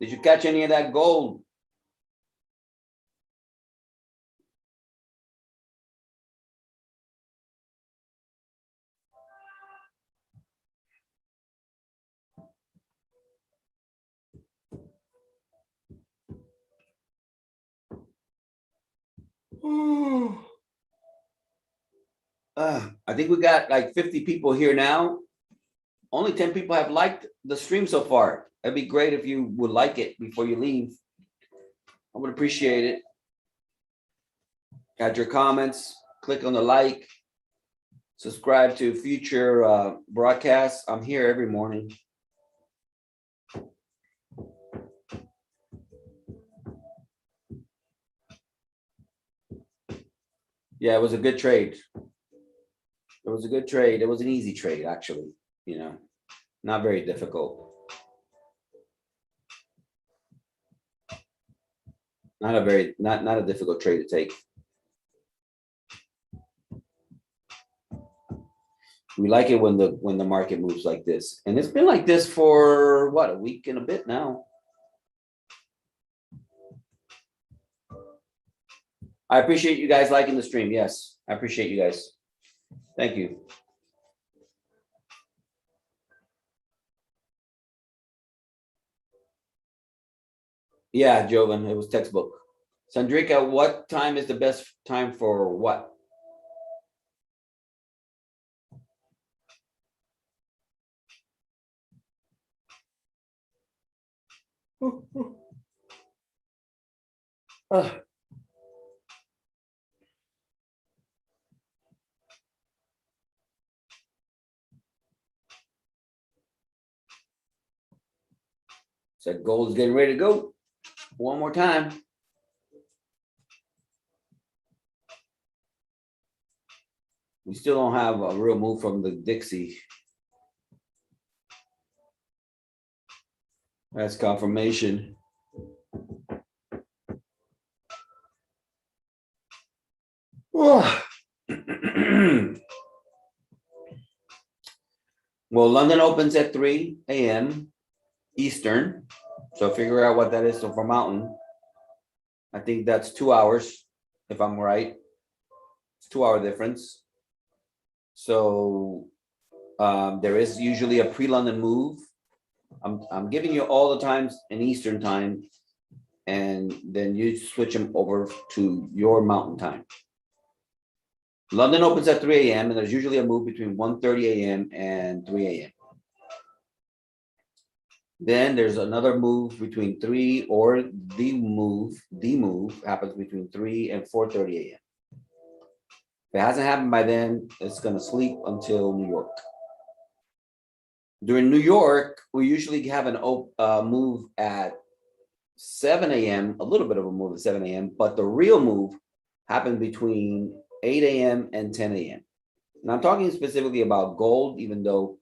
Did you catch any of that gold? I think we got like 50 people here now. Only 10 people have liked the stream so far. It'd be great if you would like it before you leave. I would appreciate it. Got your comments. Click on the like. Subscribe to future broadcasts. I'm here every morning. Yeah, it was a good trade. It was a good trade. It was an easy trade, actually. Not very difficult. Not a difficult trade to take. We like it when the market moves like this. And it's been like this for what, a week and a bit now. I appreciate you guys liking the stream. Yes, I appreciate you guys. Thank you. Yeah, Jovan, it was textbook. Sandrika, what time is the best time for what? Said gold is getting ready to go. One more time. We still don't have a real move from the Dixie. That's confirmation. Oh. Well, London opens at 3 a.m. Eastern. So figure out what that is. So for Mountain, I think that's 2 hours, if I'm right. It's 2 hour difference. So there is usually a pre-London move. I'm giving you all the times in Eastern time, and then you switch them over to your Mountain time. London opens at 3 a.m. and there's usually a move between 1:30 a.m. and 3 a.m. Then there's another move between 3 or the move happens between 3 and 4:30 a.m. If it hasn't happened by then, it's going to sleep until New York. During New York, we usually have an move at 7 a.m., a little bit of a move at 7 a.m., but the real move happened between 8 a.m. and 10 a.m. And I'm talking specifically about gold, even though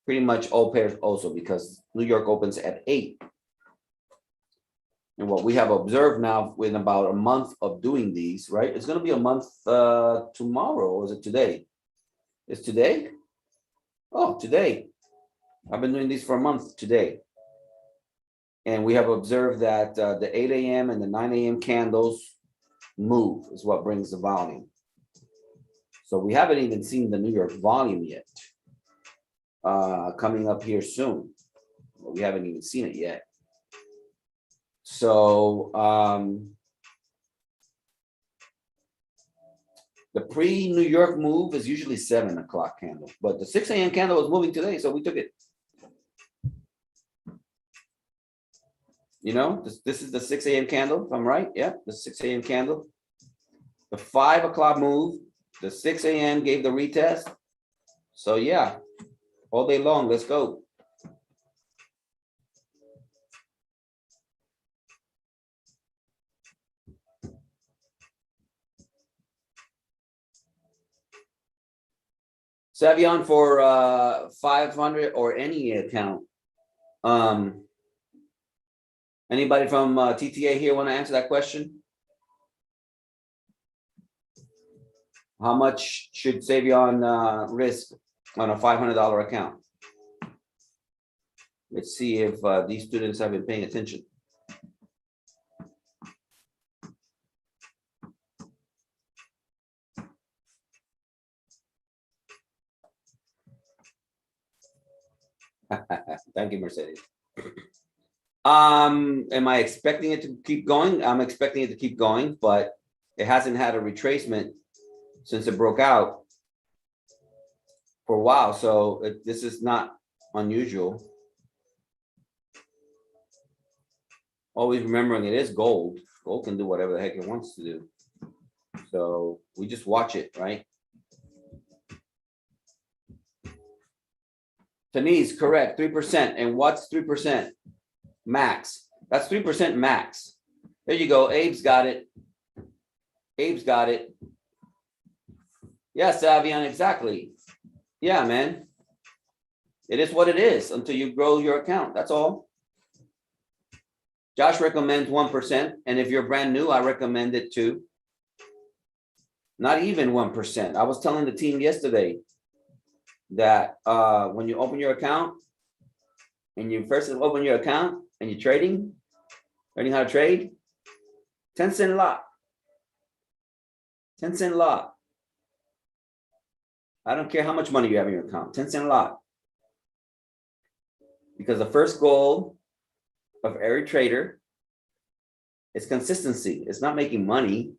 pretty much all pairs also, because New York opens at 8. And what we have observed now in about a month of doing these, right? It's going to be a month tomorrow, or is it today? It's today? Oh, today. I've been doing these for a month today. And we have observed that the 8 a.m. and the 9 a.m. candles move is what brings the volume. So we haven't even seen the New York volume yet. Coming up here soon. We haven't even seen it yet. So the pre-New York move is usually 7 o'clock candle, but the 6 a.m. candle was moving today, so we took it. You know, this is the 6 a.m. candle, if I'm right. Yeah, the 6 a.m. candle. The 5 o'clock move, the 6 a.m. gave the retest. So yeah, all day long, let's go. Savion for 500 or any account. Anybody from TTA here want to answer that question? How much should Savion risk on a $500 account? Let's see if these students have been paying attention. Thank you, Mercedes. Am I expecting it to keep going? I'm expecting it to keep going, but it hasn't had a retracement since it broke out for a while. So this is not unusual. Always remembering it is gold. Gold can do whatever the heck it wants to do. So we just watch it, right? Denise, correct, 3%. And what's 3%? Max. That's 3% max. There you go. Abe's got it. Abe's got it. Yeah, Savion, exactly. Yeah, man. It is what it is until you grow your account. That's all. Josh recommends 1%. And if you're brand new, I recommend it too. Not even 1%. I was telling the team yesterday that when you open your account and you first open your account and you're trading, learning how to trade, 10-cent lot. 10-cent lot. I don't care how much money you have in your account, 10-cent lot. Because the first goal of every trader is consistency. It's not making money.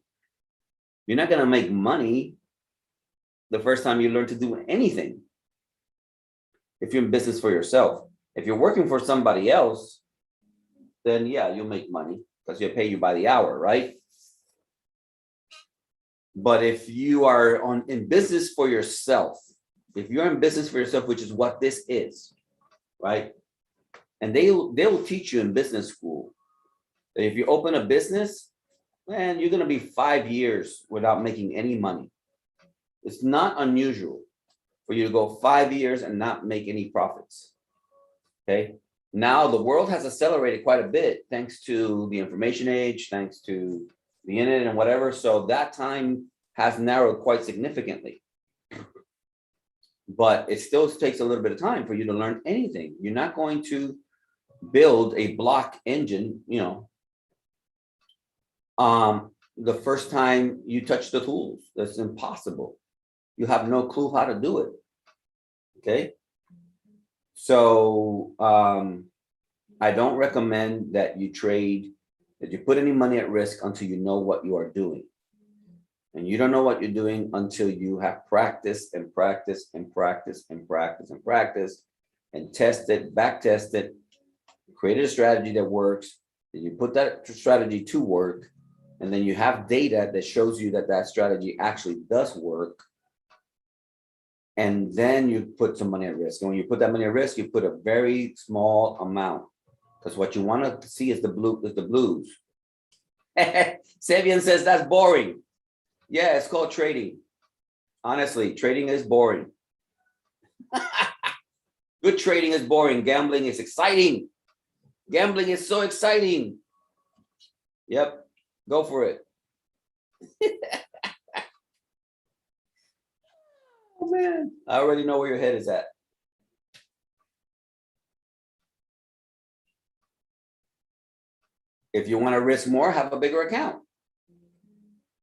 You're not going to make money the first time you learn to do anything. If you're in business for yourself. If you're working for somebody else, then yeah, you'll make money because they'll pay you by the hour, right? But if you are in business for yourself, if you're in business for yourself, which is what this is, right? And they will teach you in business school that if you open a business, man, you're going to be 5 years without making any money. It's not unusual for you to go 5 years and not make any profits. Okay. Now the world has accelerated quite a bit thanks to the information age, thanks to the internet and whatever. So that time has narrowed quite significantly. But it still takes a little bit of time for you to learn anything. You're not going to build a block engine, the first time you touch the tools. That's impossible. You have no clue how to do it. Okay. So I don't recommend that you put any money at risk until you know what you are doing. And you don't know what you're doing until you have practiced and practiced and practiced and practiced and practiced and tested, back tested, created a strategy that works. Then you put that strategy to work, and then you have data that shows you that that strategy actually does work. And then you put some money at risk. And when you put that money at risk, you put a very small amount, because what you want to see is the blues. Savian says that's boring. Yeah, it's called trading. Honestly, trading is boring. Good trading is boring. Gambling is exciting. Gambling is so exciting. Yep, go for it. Oh man, I already know where your head is at. If you want to risk more, have a bigger account.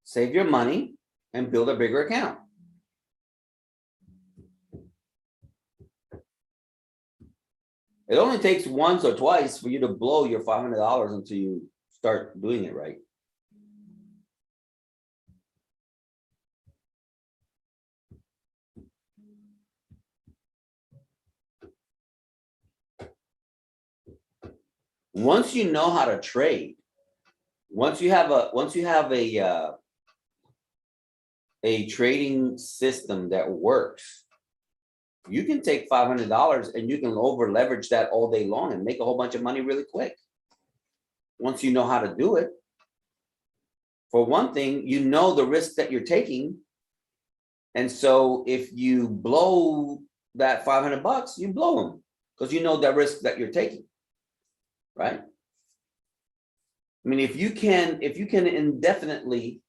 Save your money and build a bigger account. It only takes once or twice for you to blow your $500 until you start doing it right. Once you know how to trade, once you have a trading system that works, you can take $500 and you can over leverage that all day long and make a whole bunch of money really quick. Once you know how to do it. For one thing, you know the risk that you're taking. And so if you blow that $500, you blow them because you know that risk that you're taking, right? I mean, if you can indefinitely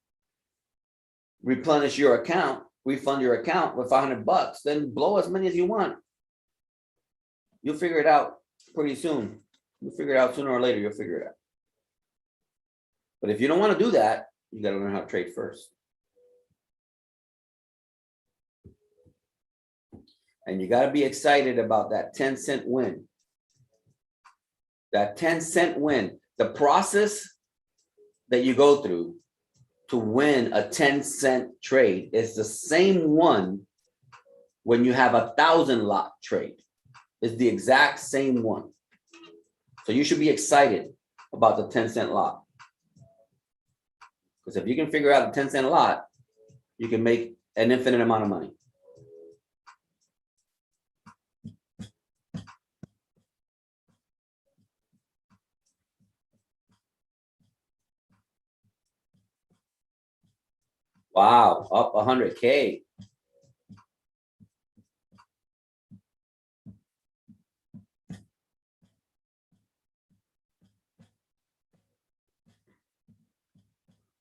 replenish your account, refund your account with $500, then blow as many as you want. You'll figure it out pretty soon. You'll figure it out sooner or later. You'll figure it out. But if you don't want to do that, you got to learn how to trade first. And you got to be excited about that 10-cent win. That 10-cent win. The process that you go through to win a 10-cent trade is the same one when you have a 1,000 lot trade. It's the exact same one. So you should be excited about the 10-cent lot. Because if you can figure out the 10-cent lot, you can make an infinite amount of money. Wow, up 100K.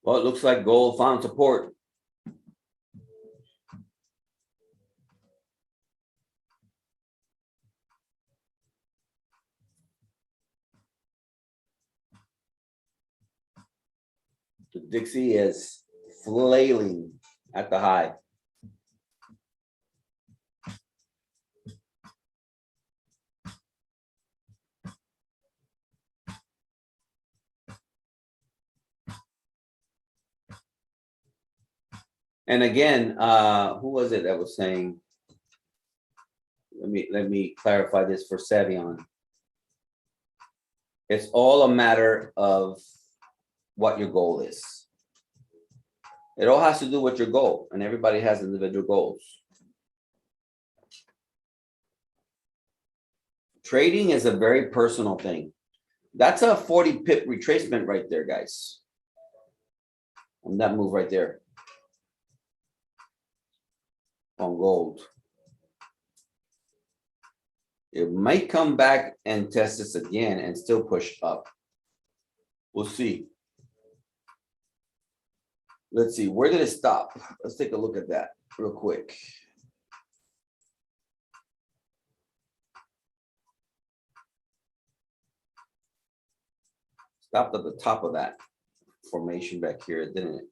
Well, it looks like gold found support. The Dixie is flailing at the high. And again, who was it that was saying? Let me clarify this for Savion. It's all a matter of what your goal is. It all has to do with your goal, and everybody has individual goals. Trading is a very personal thing. That's a 40 pip retracement right there, guys. On that move right there. On gold. It might come back and test this again and still push up. We'll see. Let's see, where did it stop? Let's take a look at that real quick. Stopped at the top of that formation back here, didn't it?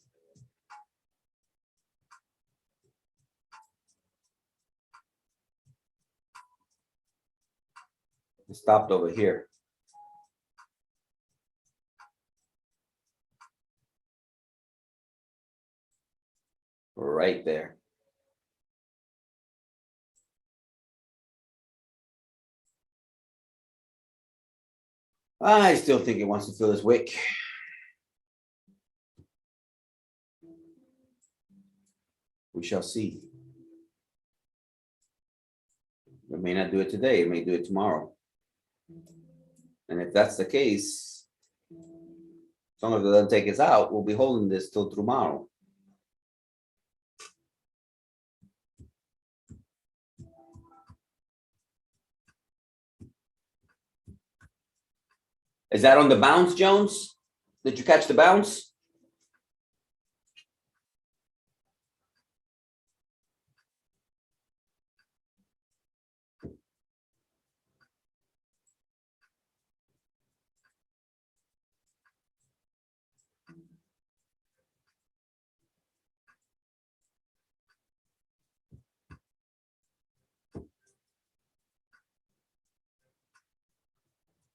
It stopped over here. Right there. I still think it wants to fill this wick. We shall see. It may not do it today, it may do it tomorrow. And if that's the case, as long as it doesn't take us out, we'll be holding this till tomorrow. Is that on the bounce, Jones? Did you catch the bounce?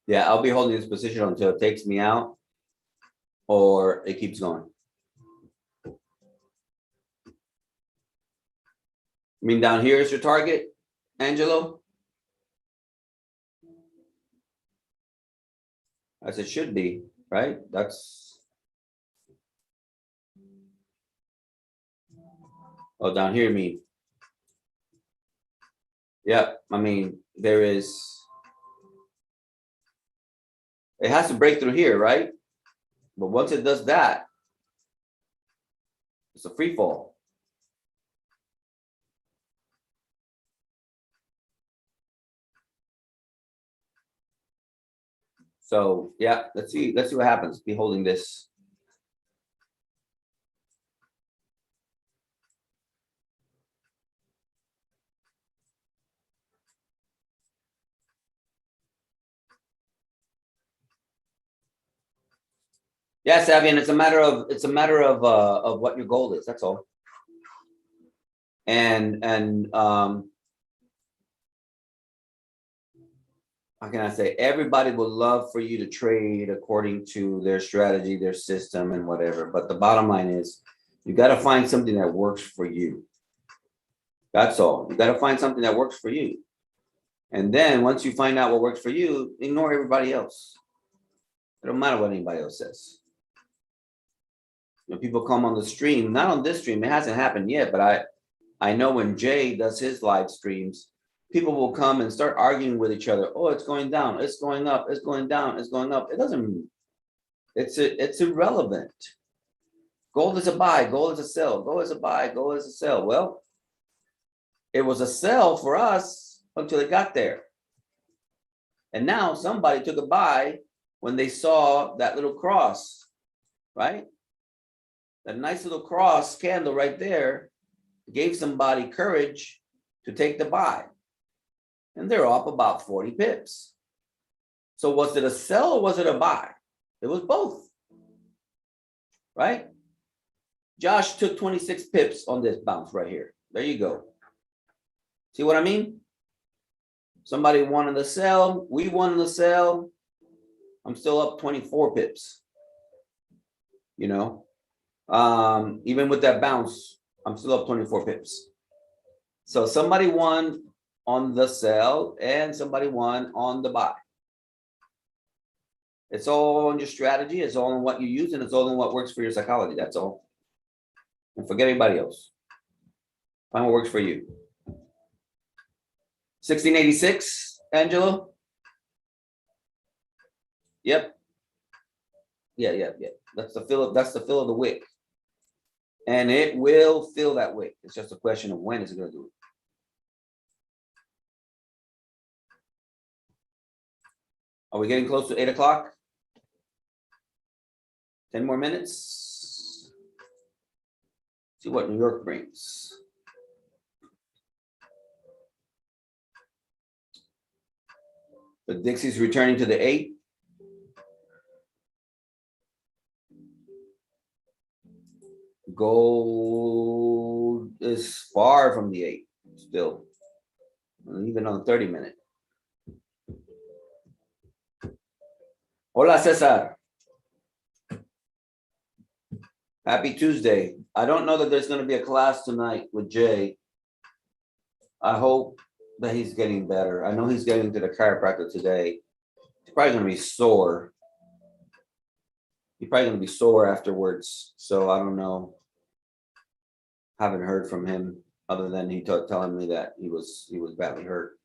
Yeah, I'll be holding this position until it takes me out or it keeps going. I mean, down here is your target, Angelo? As it should be, right? That's. Oh, down here, you mean? Yeah, I mean, there is. It has to break through here, right? But once it does that, it's a free fall. So yeah, let's see what happens. Be holding this. Yeah, Savian, it's a matter of what your goal is. That's all. And how can I say? Everybody would love for you to trade according to their strategy, their system, and whatever. But the bottom line is, you got to find something that works for you. That's all. You got to find something that works for you. And then once you find out what works for you, ignore everybody else. It don't matter what anybody else says. When people come on the stream, not on this stream, it hasn't happened yet, but I know when Jay does his live streams, people will come and start arguing with each other. Oh, it's going down, it's going up, it's going down, it's going up. It doesn't, it's irrelevant. Gold is a buy, gold is a sell, gold is a buy, gold is a sell. Well, it was a sell for us until it got there. And now somebody took a buy when they saw that little cross, right? That nice little cross candle right there gave somebody courage to take the buy. And they're up about 40 pips. So was it a sell or was it a buy? It was both, right? Josh took 26 pips on this bounce right here. There you go. See what I mean? Somebody wanted to sell. We wanted to sell. I'm still up 24 pips. You know, even with that bounce, I'm still up 24 pips. So somebody won on the sell and somebody won on the buy. It's all on your strategy. It's all on what you use, and it's all on what works for your psychology. That's all. And forget anybody else. Find what works for you. 1686, Angelo. Yep. Yeah. That's the fill of the wick. And it will fill that wick. It's just a question of when it's going to do it. Are we getting close to 8 o'clock? 10 more minutes. See what New York brings. The Dixie's returning to the 8. Gold is far from the 8 still, even on the 30-minute. Hola, Cesar. Happy Tuesday. I don't know that there's going to be a class tonight with Jay. I hope that he's getting better. I know he's getting to the chiropractor today. He's probably going to be sore. He's probably going to be sore afterwards. So I don't know. Haven't heard from him other than he telling me that he was badly hurt.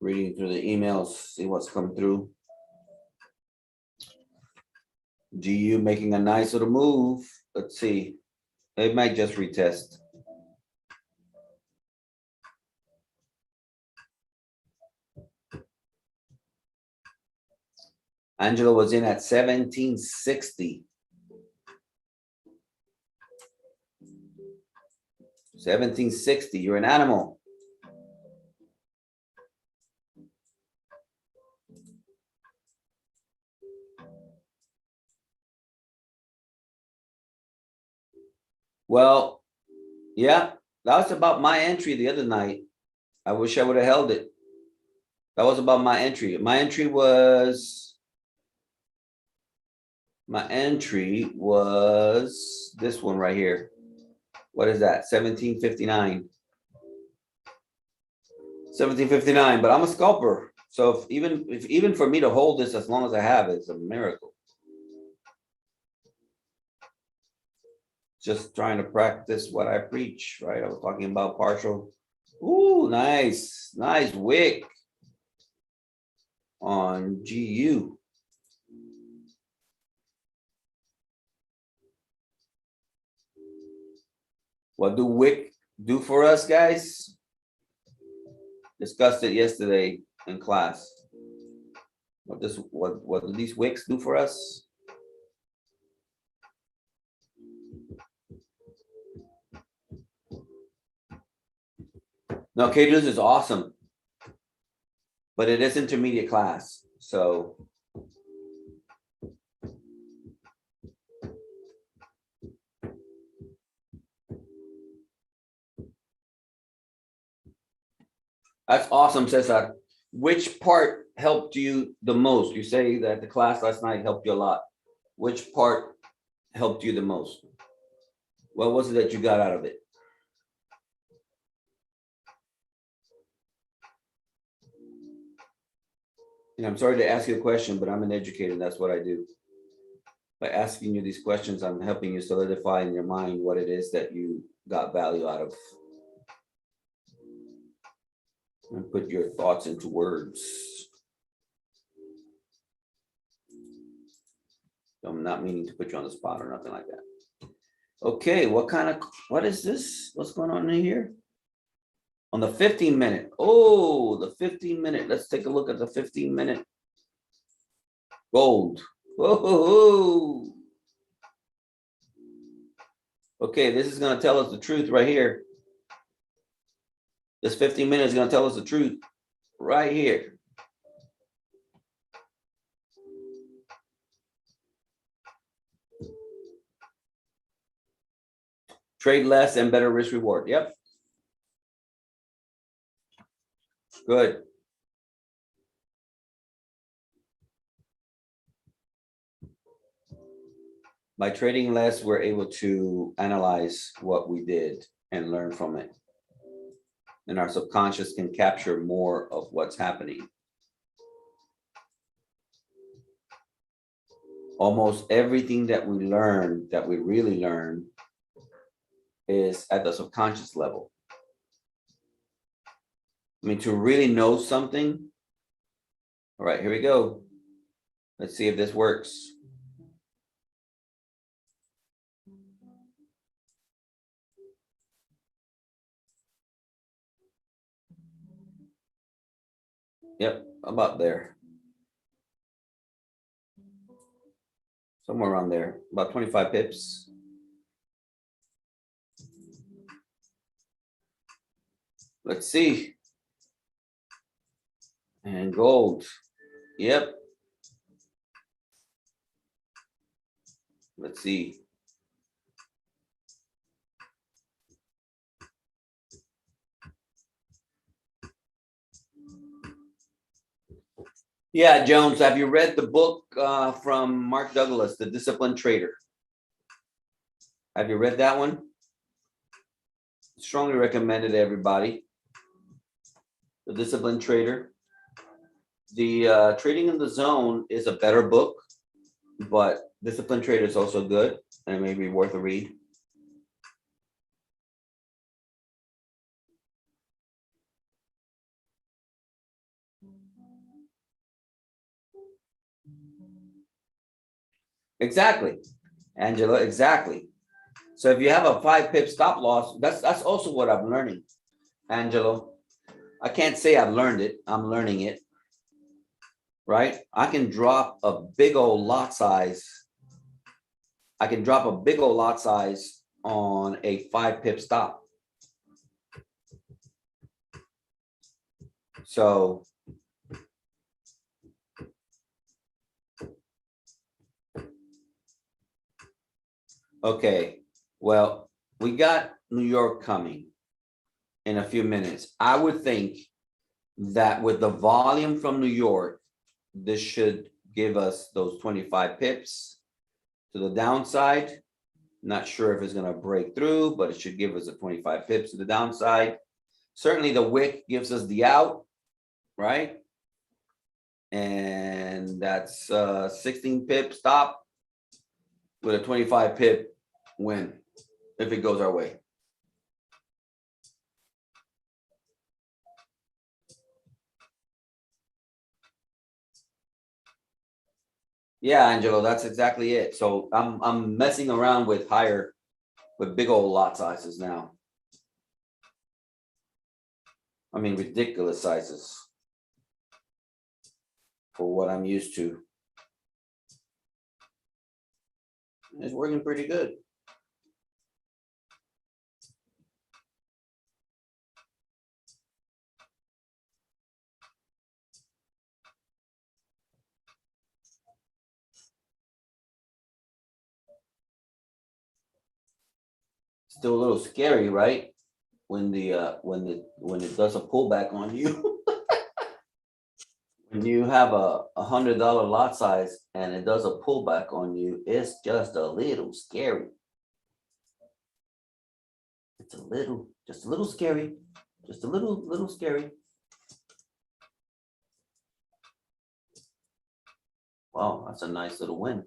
Reading through the emails, see what's come through. GU making a nice little move. Let's see. It might just retest. Angela was in at 1760. 1760. You're an animal. Well, yeah, that was about my entry the other night. I wish I would have held it. That was about my entry. My entry was this one right here. What is that? 1759. 1759, but I'm a scalper. So if even for me to hold this as long as I have, it's a miracle. Just trying to practice what I preach, right? I was talking about partial. Ooh, nice wick on GU. What do wick do for us, guys? Discussed it yesterday in class. What do these wicks do for us? No, K-News is awesome, but it is intermediate class, so that's awesome, Cesar. Which part helped you the most? You say that the class last night helped you a lot. Which part helped you the most? What was it that you got out of it? And I'm sorry to ask you a question, but I'm an educator. That's what I do. By asking you these questions, I'm helping you solidify in your mind what it is that you got value out of. And put your thoughts into words. I'm not meaning to put you on the spot or nothing like that. Okay, what is this? What's going on in here? On the 15-minute. Oh, the 15-minute. Let's take a look at the 15-minute. Gold. Whoa. Okay, this is going to tell us the truth right here. This 15 minutes is going to tell us the truth right here. Trade less and better risk reward. Yep. Good. By trading less, we're able to analyze what we did and learn from it. And our subconscious can capture more of what's happening. Almost everything that we learn, that we really learn, is at the subconscious level. I mean, to really know something. All right, here we go. Let's see if this works. Yep, about there. Somewhere around there, about 25 pips. Let's see. And gold. Yep. Let's see. Yeah, Jones, have you read the book from Mark Douglas, The Disciplined Trader? Have you read that one? Strongly recommended to everybody. The Disciplined Trader. The Trading in the Zone is a better book, but Disciplined Trader is also good and maybe worth a read. Exactly, Angela, exactly. So if you have a 5 pip stop loss, that's also what I'm learning, Angelo. I can't say I've learned it. I'm learning it, right? I can drop a big old lot size. I can drop a big old lot size on a 5 pip stop. So okay, well, we got New York coming in a few minutes. I would think that with the volume from New York, this should give us those 25 pips to the downside. Not sure if it's going to break through, but it should give us a 25 pips to the downside. Certainly the wick gives us the out, right? And that's 16 pip stop with a 25 pip win if it goes our way. Yeah, Angelo, that's exactly it. So I'm messing around with big old lot sizes now. I mean, ridiculous sizes for what I'm used to. It's working pretty good. Still a little scary, right? When it does a pullback on you. When you have a $100 lot size and it does a pullback on you, it's just a little scary. It's just a little scary, just a little scary. Wow, that's a nice little win.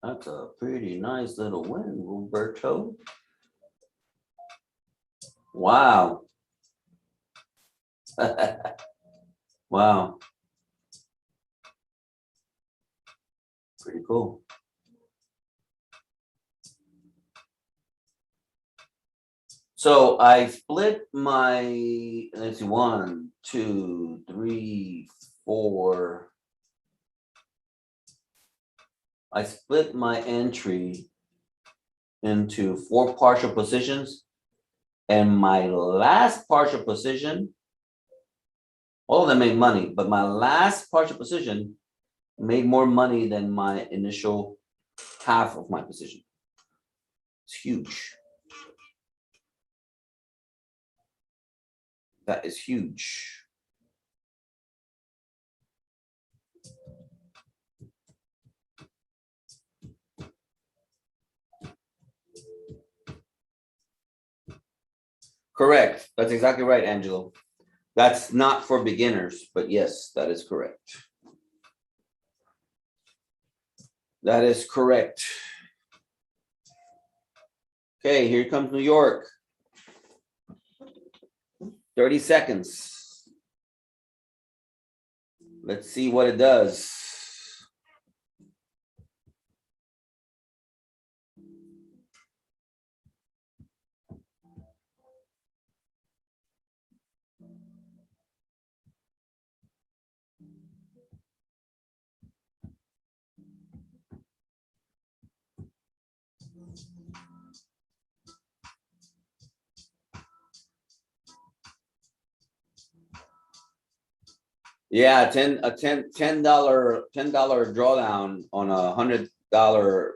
That's a pretty nice little win, Roberto. Wow. Wow. Pretty cool. So I split my, let's see, 1, 2, 3, 4. I split my entry into 4 partial positions. And my last partial position, all of them made money, but my last partial position made more money than my initial half of my position. It's huge. That is huge. Correct. That's exactly right, Angelo. That's not for beginners, but yes, that is correct. That is correct. Okay, here comes New York. 30 seconds. Let's see what it does. Yeah, $10 drawdown on a $100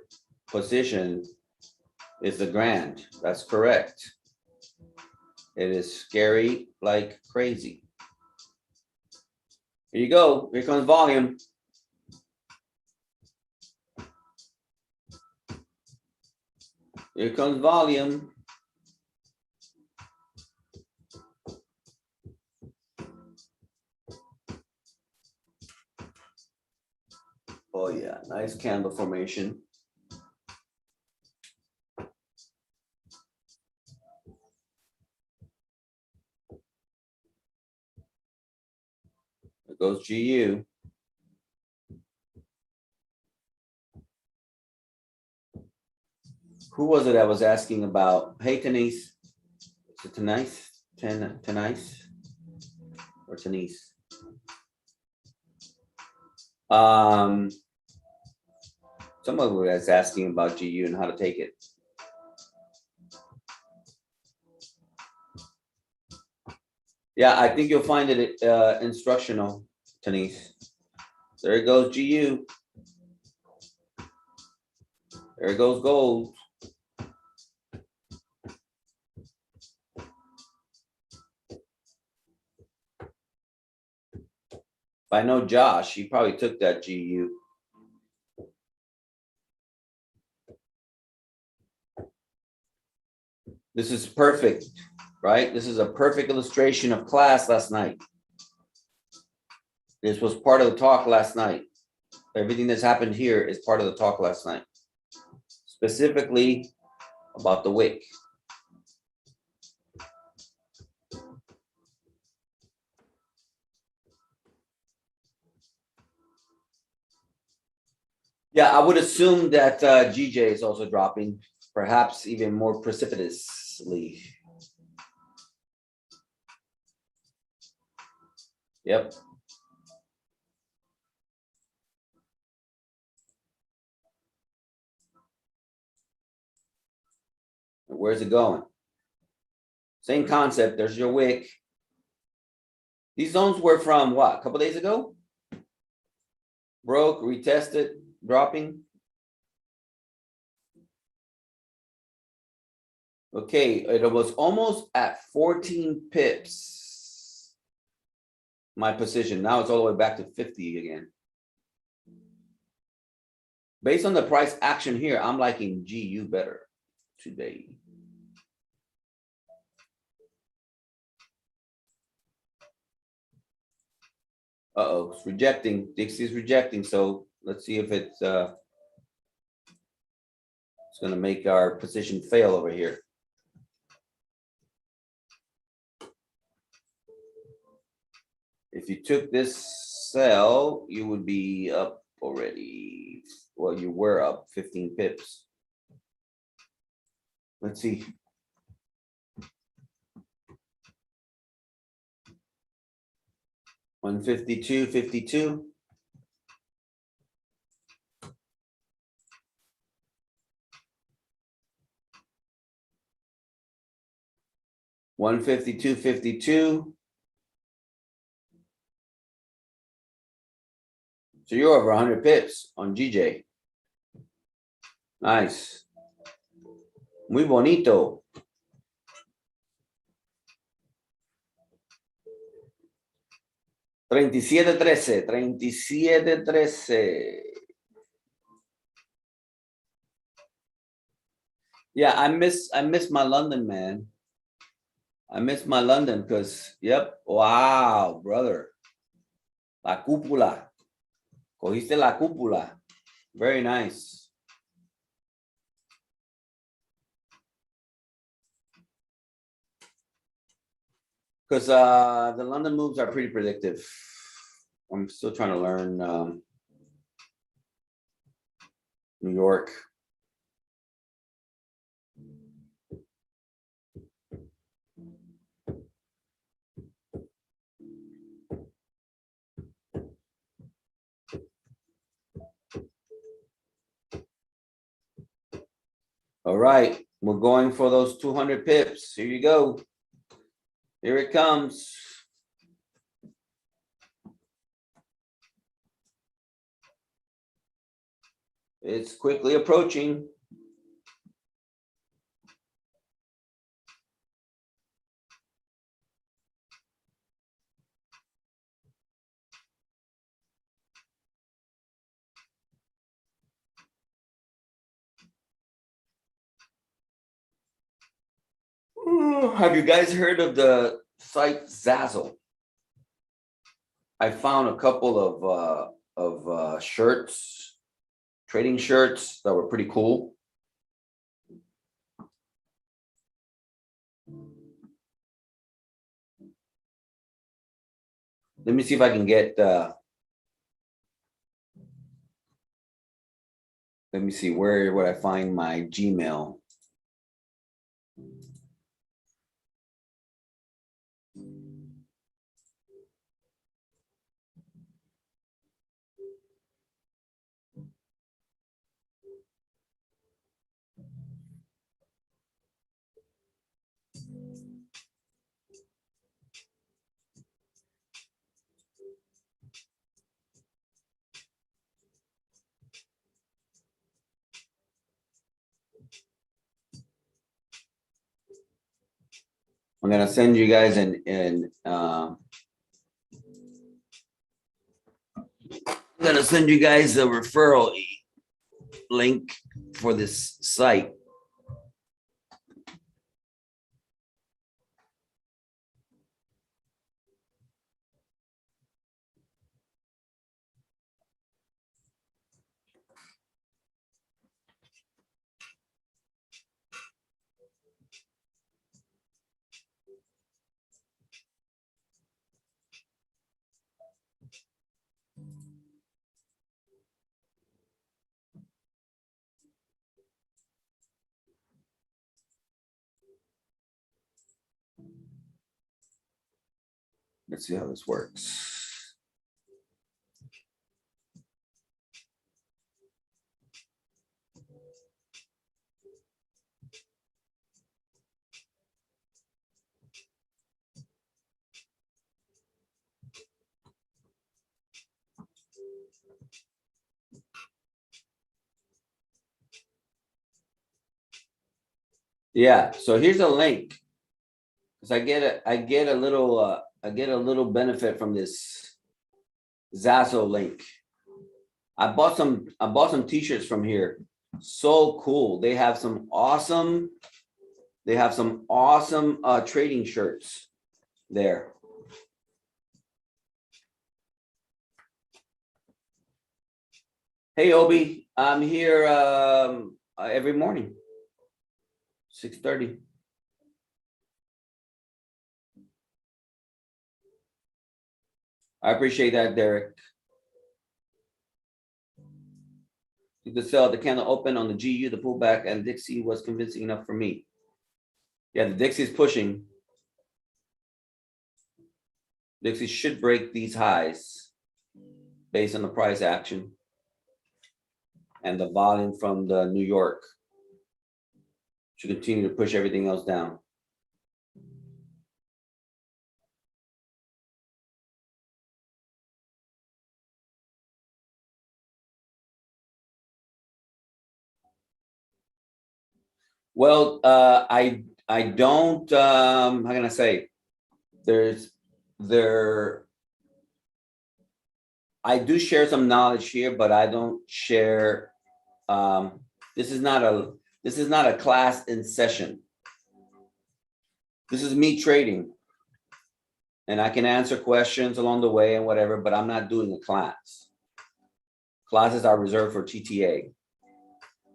position is a grand. That's correct. It is scary like crazy. Here you go. Here comes volume. Here comes volume. Oh yeah, nice candle formation. There goes GU. Who was it that was asking about? Hey, Denise. Is it Denise? Denise? Or Denise? Someone was asking about GU and how to take it. Yeah, I think you'll find it instructional, Denise. There goes GU. There goes gold. If I know Josh, he probably took that GU. This is perfect, right? This is a perfect illustration of class last night. This was part of the talk last night. Everything that's happened here is part of the talk last night. Specifically about the wick. Yeah, I would assume that GJ is also dropping, perhaps even more precipitously. Yep. Where's it going? Same concept. There's your wick. These zones were from what? A couple days ago? Broke, retested, dropping. Okay, it was almost at 14 pips. My position. Now it's all the way back to 50 again. Based on the price action here, I'm liking GU better today. Uh-oh, it's rejecting. Dixie's rejecting. So let's see if it's going to make our position fail over here. If you took this sell, you would be up already. Well, you were up 15 pips. Let's see. $152.52. $152.52. So you're over 100 pips on GJ. Nice. Muy bonito. 37-13, 37-13. Yeah, I miss my London, man. I miss my London because, yep. Wow, brother. La cúpula. Cogiste la cúpula. Very nice. Because the London moves are pretty predictive. I'm still trying to learn New York. All right, we're going for those 200 pips. Here you go. Here it comes. It's quickly approaching. Have you guys heard of the site Zazzle? I found a couple of shirts, trading shirts that were pretty cool. Let me see if I can get. Let me see, where would I find my Gmail? I'm gonna send you guys I'm gonna send you guys a referral link for this site. Let's see how this works. Yeah, so here's a link. Because I get a little benefit from this Zazzle link. I bought some t-shirts from here. So cool. They have some awesome trading shirts there. Hey Obi, I'm here every morning, 6:30. I appreciate that, Derek. You could sell the candle open on the GU, the pullback, and Dixie was convincing enough for me. Yeah, the Dixie is pushing. Dixie should break these highs based on the price action and the volume from the New York. Should continue to push everything else down. Well, I don't, how can I say? There I do share some knowledge here, but I don't share. This is not a class in session. This is me trading, and I can answer questions along the way and whatever, but I'm not doing a class. Classes are reserved for TTA,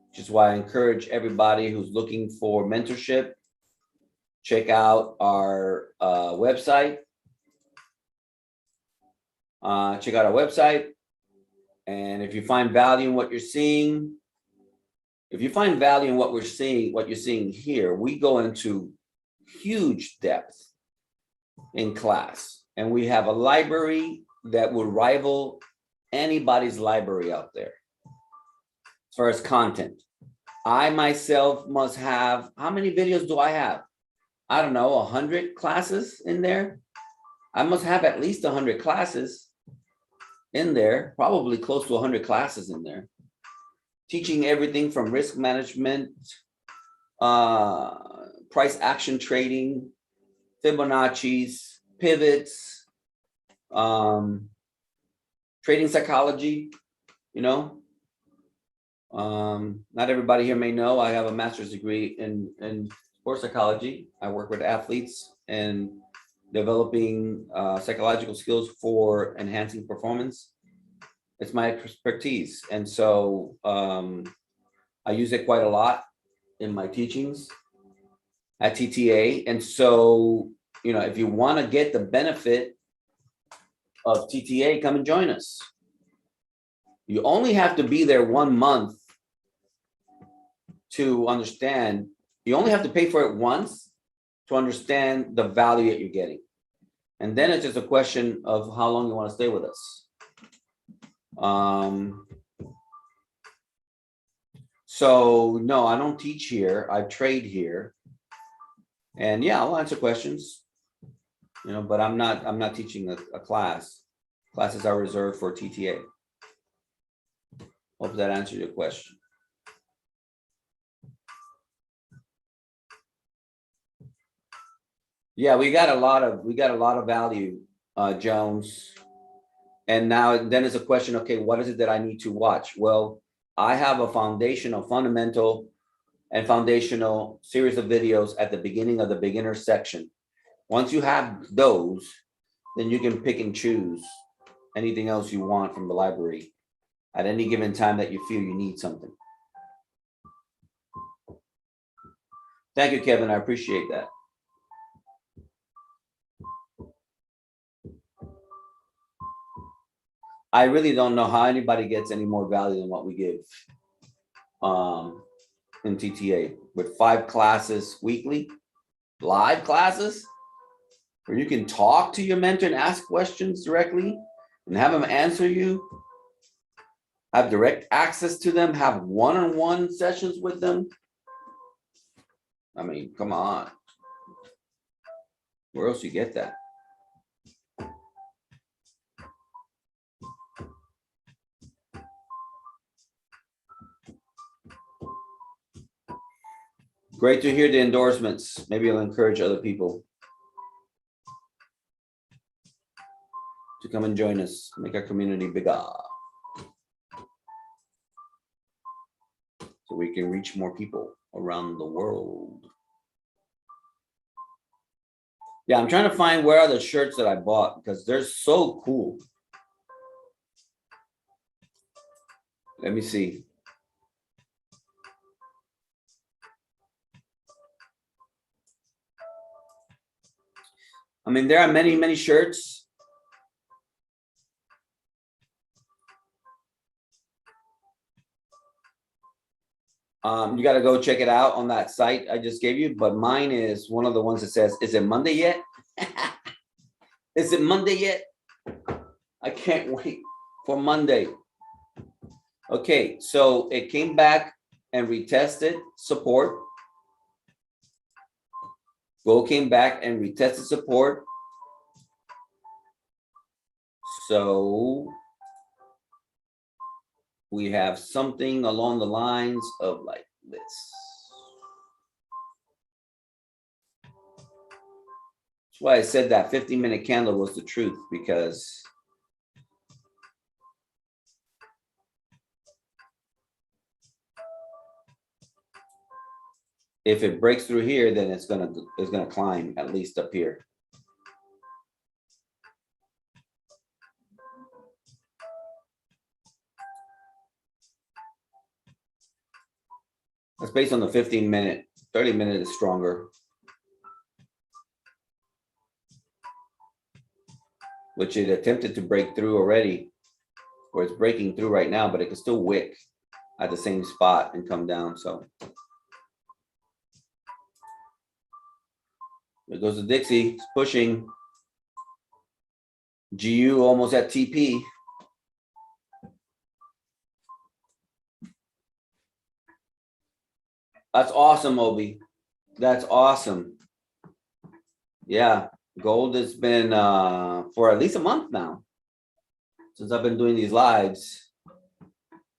which is why I encourage everybody who's looking for mentorship, check out our website. Check out our website. And if you find value in what you're seeing, if you find value in what we're seeing, what you're seeing here, we go into huge depth in class. And we have a library that will rival anybody's library out there as far as content. I myself must have, how many videos do I have? I don't know, 100 classes in there. I must have at least 100 classes in there, probably close to 100 classes in there, teaching everything from risk management, price action trading, Fibonacci's, pivots, trading psychology, you know. Not everybody here may know I have a master's degree in sports psychology. I work with athletes and developing psychological skills for enhancing performance. It's my expertise. And so I use it quite a lot in my teachings at TTA. And so, you know, if you want to get the benefit of TTA, come and join us. You only have to be there 1 month to understand. You only have to pay for it once to understand the value that you're getting. And then it's just a question of how long you want to stay with us. So no, I don't teach here. I trade here. And yeah, I'll answer questions, you know, but I'm not teaching a class. Classes are reserved for TTA. Hope that answered your question. Yeah, we got a lot of value, Jones. And now then it's a question, okay, what is it that I need to watch? Well, I have a foundational, fundamental, and foundational series of videos at the beginning of the beginner section. Once you have those, then you can pick and choose anything else you want from the library at any given time that you feel you need something. Thank you, Kevin. I appreciate that. I really don't know how anybody gets any more value than what we give in TTA with 5 classes weekly, live classes, where you can talk to your mentor and ask questions directly and have them answer you, have direct access to them, have one-on-one sessions with them. I mean, come on. Where else you get that? Great to hear the endorsements. Maybe I'll encourage other people to come and join us, make our community bigger, so we can reach more people around the world. Yeah, I'm trying to find where are the shirts that I bought because they're so cool. Let me see. I mean, there are many, many shirts. You got to go check it out on that site I just gave you. But mine is one of the ones that says, "Is it Monday yet?" Is it Monday yet? I can't wait for Monday. Okay, so it came back and retested support. Gold came back and retested support. So we have something along the lines of like this. That's why I said that 15-minute candle was the truth, because If it breaks through here, then it's gonna climb at least up here. That's based on the 15-minute. 30-minute is stronger, which it attempted to break through already, or it's breaking through right now, but it can still wick at the same spot and come down. So there goes the Dixie. It's pushing. GU almost at TP. That's awesome, Obi. That's awesome. Yeah, gold has been for at least a month now since I've been doing these lives.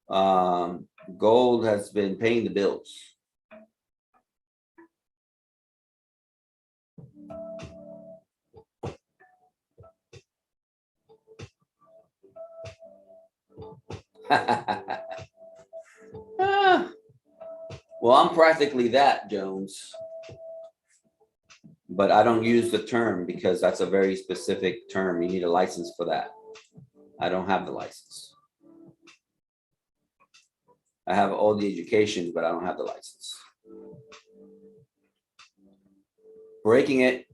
Gold has been paying the bills. Well, I'm practically that, Jones. But I don't use the term because that's a very specific term. You need a license for that. I don't have the license. I have all the education, but I don't have the license. Breaking it.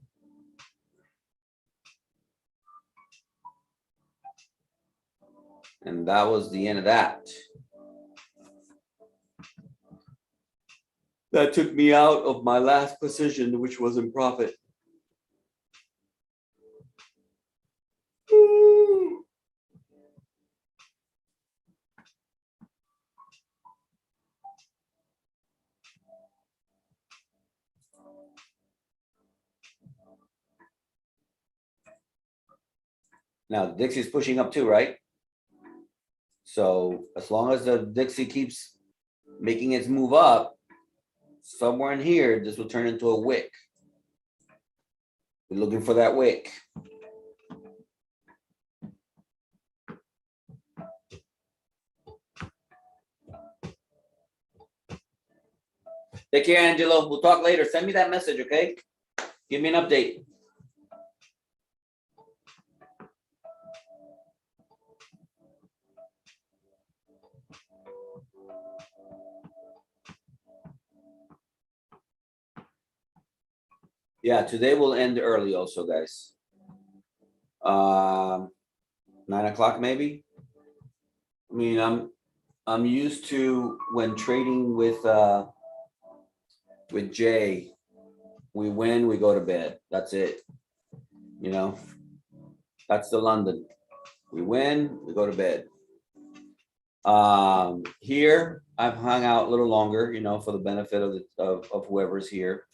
And that was the end of that. That took me out of my last position, which was in profit. Now, Dixie's pushing up too, right? So as long as the Dixie keeps making its move up, somewhere in here, this will turn into a wick. We're looking for that wick. Take care, Angelo. We'll talk later. Send me that message, okay? Give me an update. Yeah, today will end early also, guys. 9 o'clock maybe. I mean, I'm used to when trading with Jay, we win, we go to bed. That's it. You know, that's the London. We win, we go to bed. Here I've hung out a little longer, you know, for the benefit of whoever's here.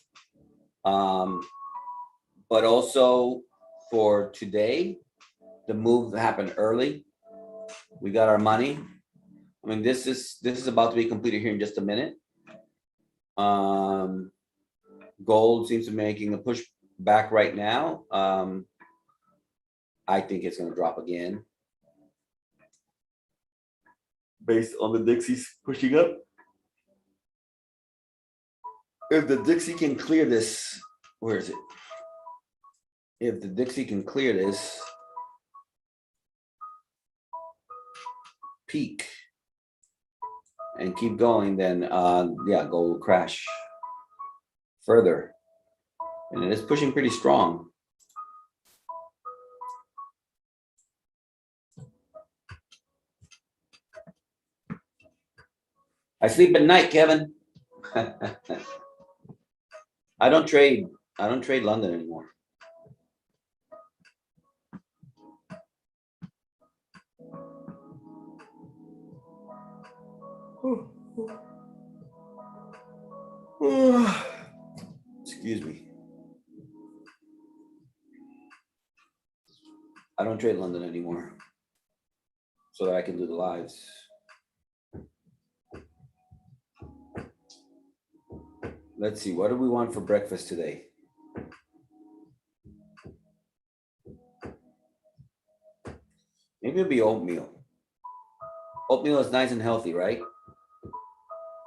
But also for today, the move happened early. We got our money. I mean, this is about to be completed here in just a minute. Gold seems to be making a push back right now. I think it's going to drop again based on the Dixie's pushing up. If the Dixie can clear this, where is it? If the Dixie can clear this peak and keep going, then yeah, gold will crash further. And it is pushing pretty strong. I sleep at night, Kevin. I don't trade London anymore. Excuse me. I don't trade London anymore so that I can do the lives. Let's see, what do we want for breakfast today? Maybe it'll be oatmeal. Oatmeal is nice and healthy, right?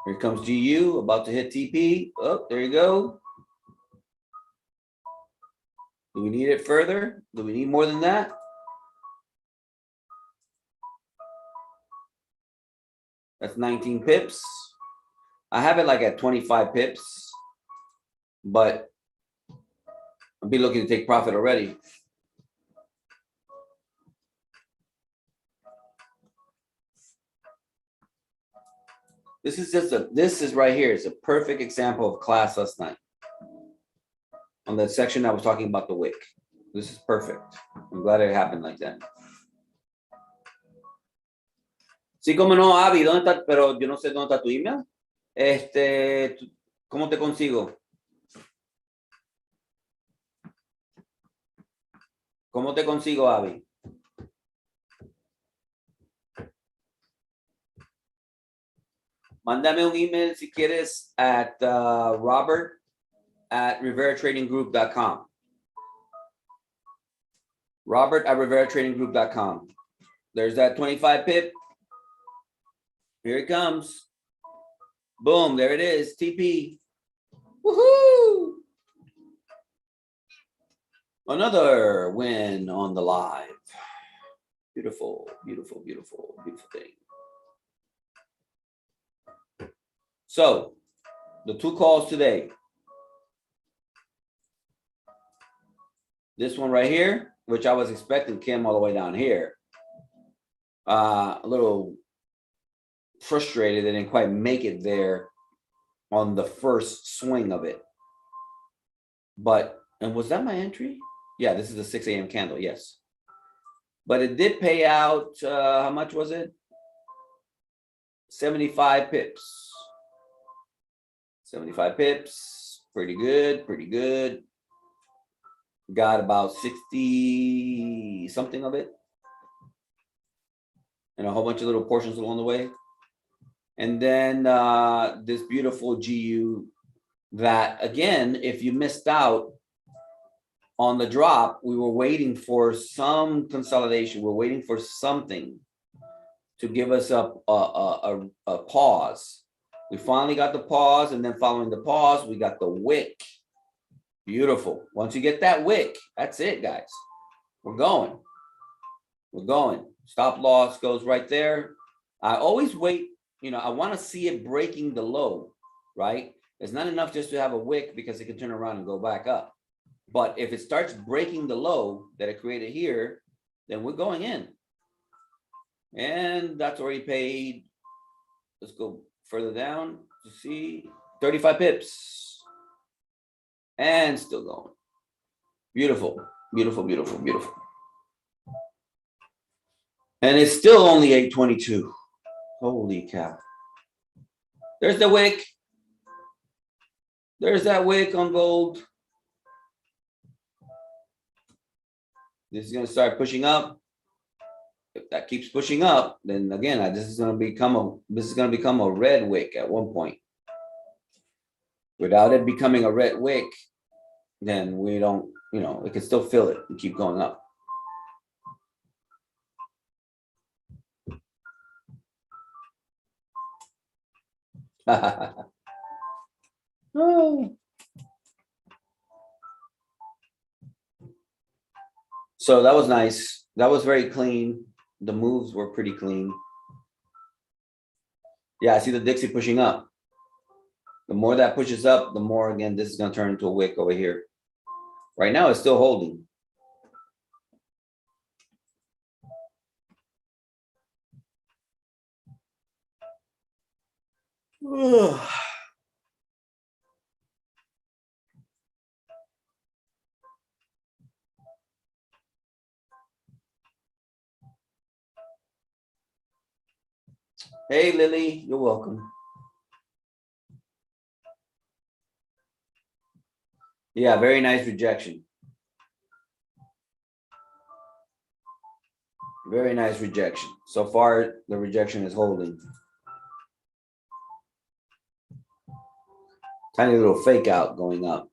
Here comes GU, about to hit TP. Oh, there you go. Do we need it further? Do we need more than that? That's 19 pips. I have it like at 25 pips, but I'll be looking to take profit already. This is right here. It's a perfect example of class last night. On that section I was talking about the wick. This is perfect. I'm glad it happened like that. Sí, como no, Avi, ¿dónde está? Pero yo no sé dónde está tu email. ¿Cómo te consigo? ¿Cómo te consigo, Avi? Mándame un email si quieres at robert@riveratradinggroup.com. robert@riveratradinggroup.com. There's that 25 pip. Here it comes. Boom, there it is, TP. Woohoo! Another win on the live. Beautiful, beautiful, beautiful, beautiful thing. So, the two calls today. This one right here, which I was expecting Kim all the way down here. A little frustrated they didn't quite make it there on the first swing of it. But, and was that my entry? Yeah, this is a 6 a.m. candle, yes. But it did pay out, how much was it? 75 pips. 75 pips, pretty good, pretty good. Got about 60 something of it. And a whole bunch of little portions along the way. And then this beautiful GU that, again, if you missed out on the drop, we were waiting for some consolidation. We're waiting for something to give us a pause. We finally got the pause, and then following the pause, we got the wick. Beautiful. Once you get that wick, that's it, guys. We're going. We're going. Stop loss goes right there. I always wait. You know, I want to see it breaking the low, right? It's not enough just to have a wick because it can turn around and go back up. But if it starts breaking the low that it created here, then we're going in. And that's already paid. Let's go further down to see 35 pips. And still going. Beautiful, beautiful, beautiful, beautiful. And it's still only 822. Holy cow. There's the wick. There's that wick on gold. This is going to start pushing up. If that keeps pushing up, then again, this is going to become a red wick at one point. Without it becoming a red wick, then we don't, you know, it can still fill it and keep going up. Oh. So that was nice. That was very clean. The moves were pretty clean. Yeah, I see the Dixie pushing up. The more that pushes up, the more, again, this is going to turn into a wick over here. Right now, it's still holding. Hey, Lily, you're welcome. Yeah, very nice rejection. Very nice rejection. So far, the rejection is holding. Tiny little fake out going up.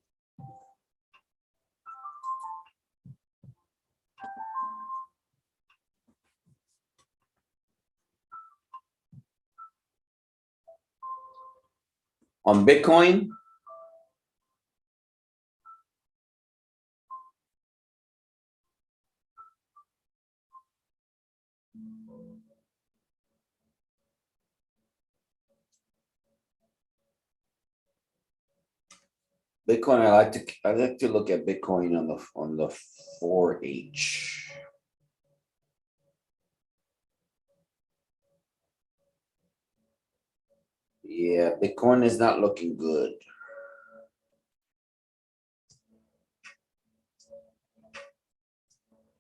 On Bitcoin, I like to look at Bitcoin on the 4H. Yeah, Bitcoin is not looking good.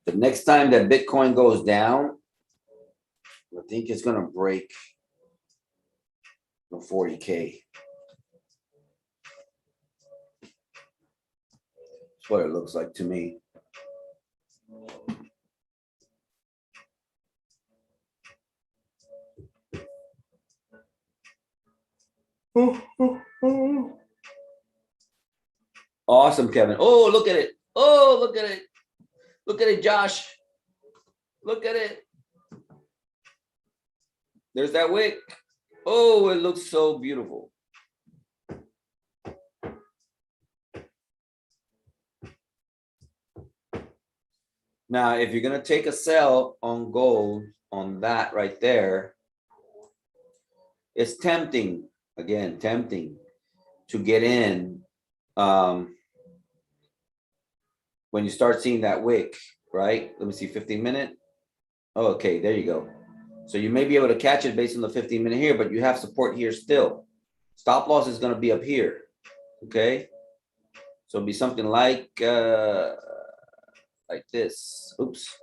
The next time that Bitcoin goes down, I think it's gonna break the 40K. That's what it looks like to me. Awesome, Kevin. Oh, look at it. Oh, look at it. Look at it, Josh. Look at it. There's that wick. Oh, it looks so beautiful. Now, if you're going to take a sell on gold on that right there, it's tempting, again, tempting to get in when you start seeing that wick, right? Let me see, 15-minute. Oh, okay, there you go. So you may be able to catch it based on the 15-minute here, but you have support here still. Stop loss is going to be up here, okay? So it'll be something like this. Oops.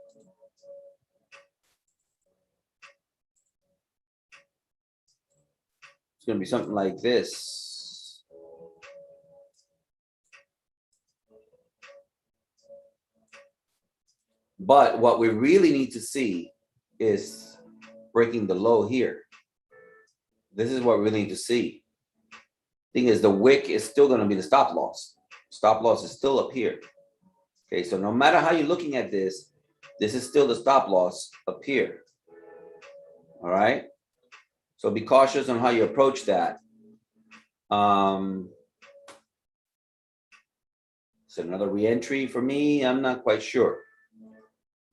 It's going to be something like this. But what we really need to see is breaking the low here. This is what we need to see. Thing is, the wick is still going to be the stop loss. Stop loss is still up here. Okay, so no matter how you're looking at this, this is still the stop loss up here. All right. So be cautious on how you approach that. Is it another re-entry for me? I'm not quite sure.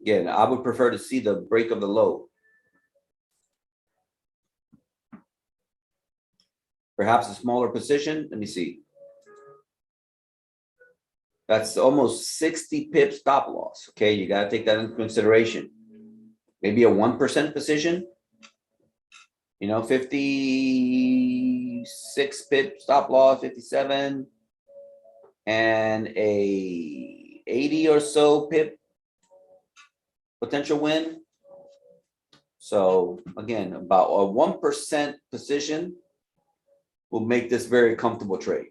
Again, I would prefer to see the break of the low. Perhaps a smaller position. Let me see. That's almost 60 pips stop loss. Okay, you got to take that into consideration. Maybe a 1% position. You know, 56 pip stop loss, 57, and a 80 or so pip potential win. So again, about a 1% position will make this very comfortable trade.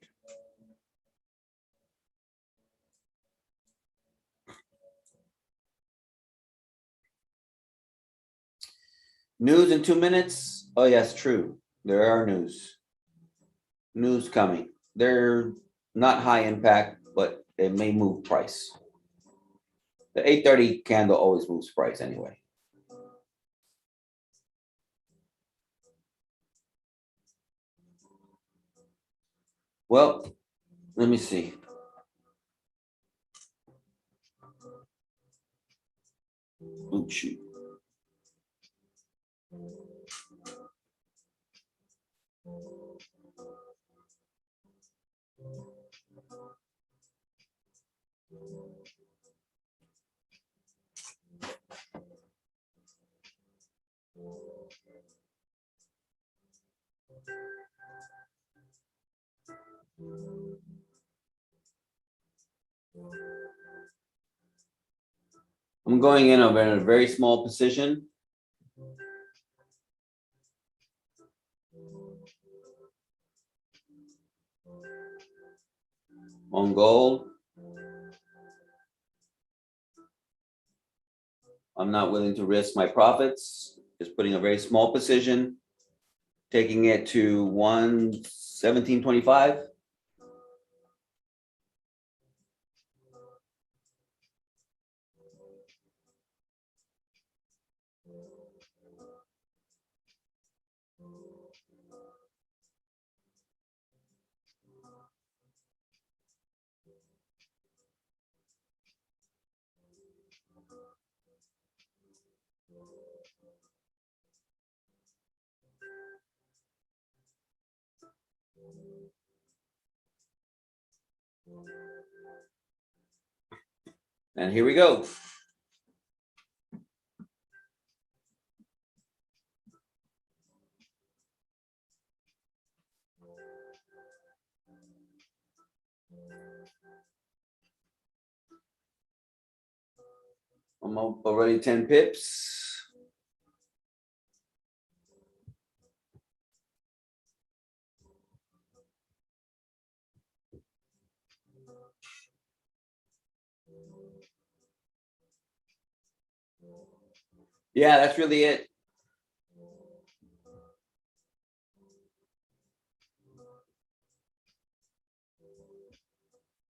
News in 2 minutes. Oh yes, true. There are news coming. They're not high impact, but they may move price. The 8:30 candle always moves price anyway. Well, let me see. Oh, shoot. I'm going in over a very small position. On gold. I'm not willing to risk my profits. Just putting a very small position, taking it to 117.25. And here we go. I'm up already 10 pips. Yeah, that's really it.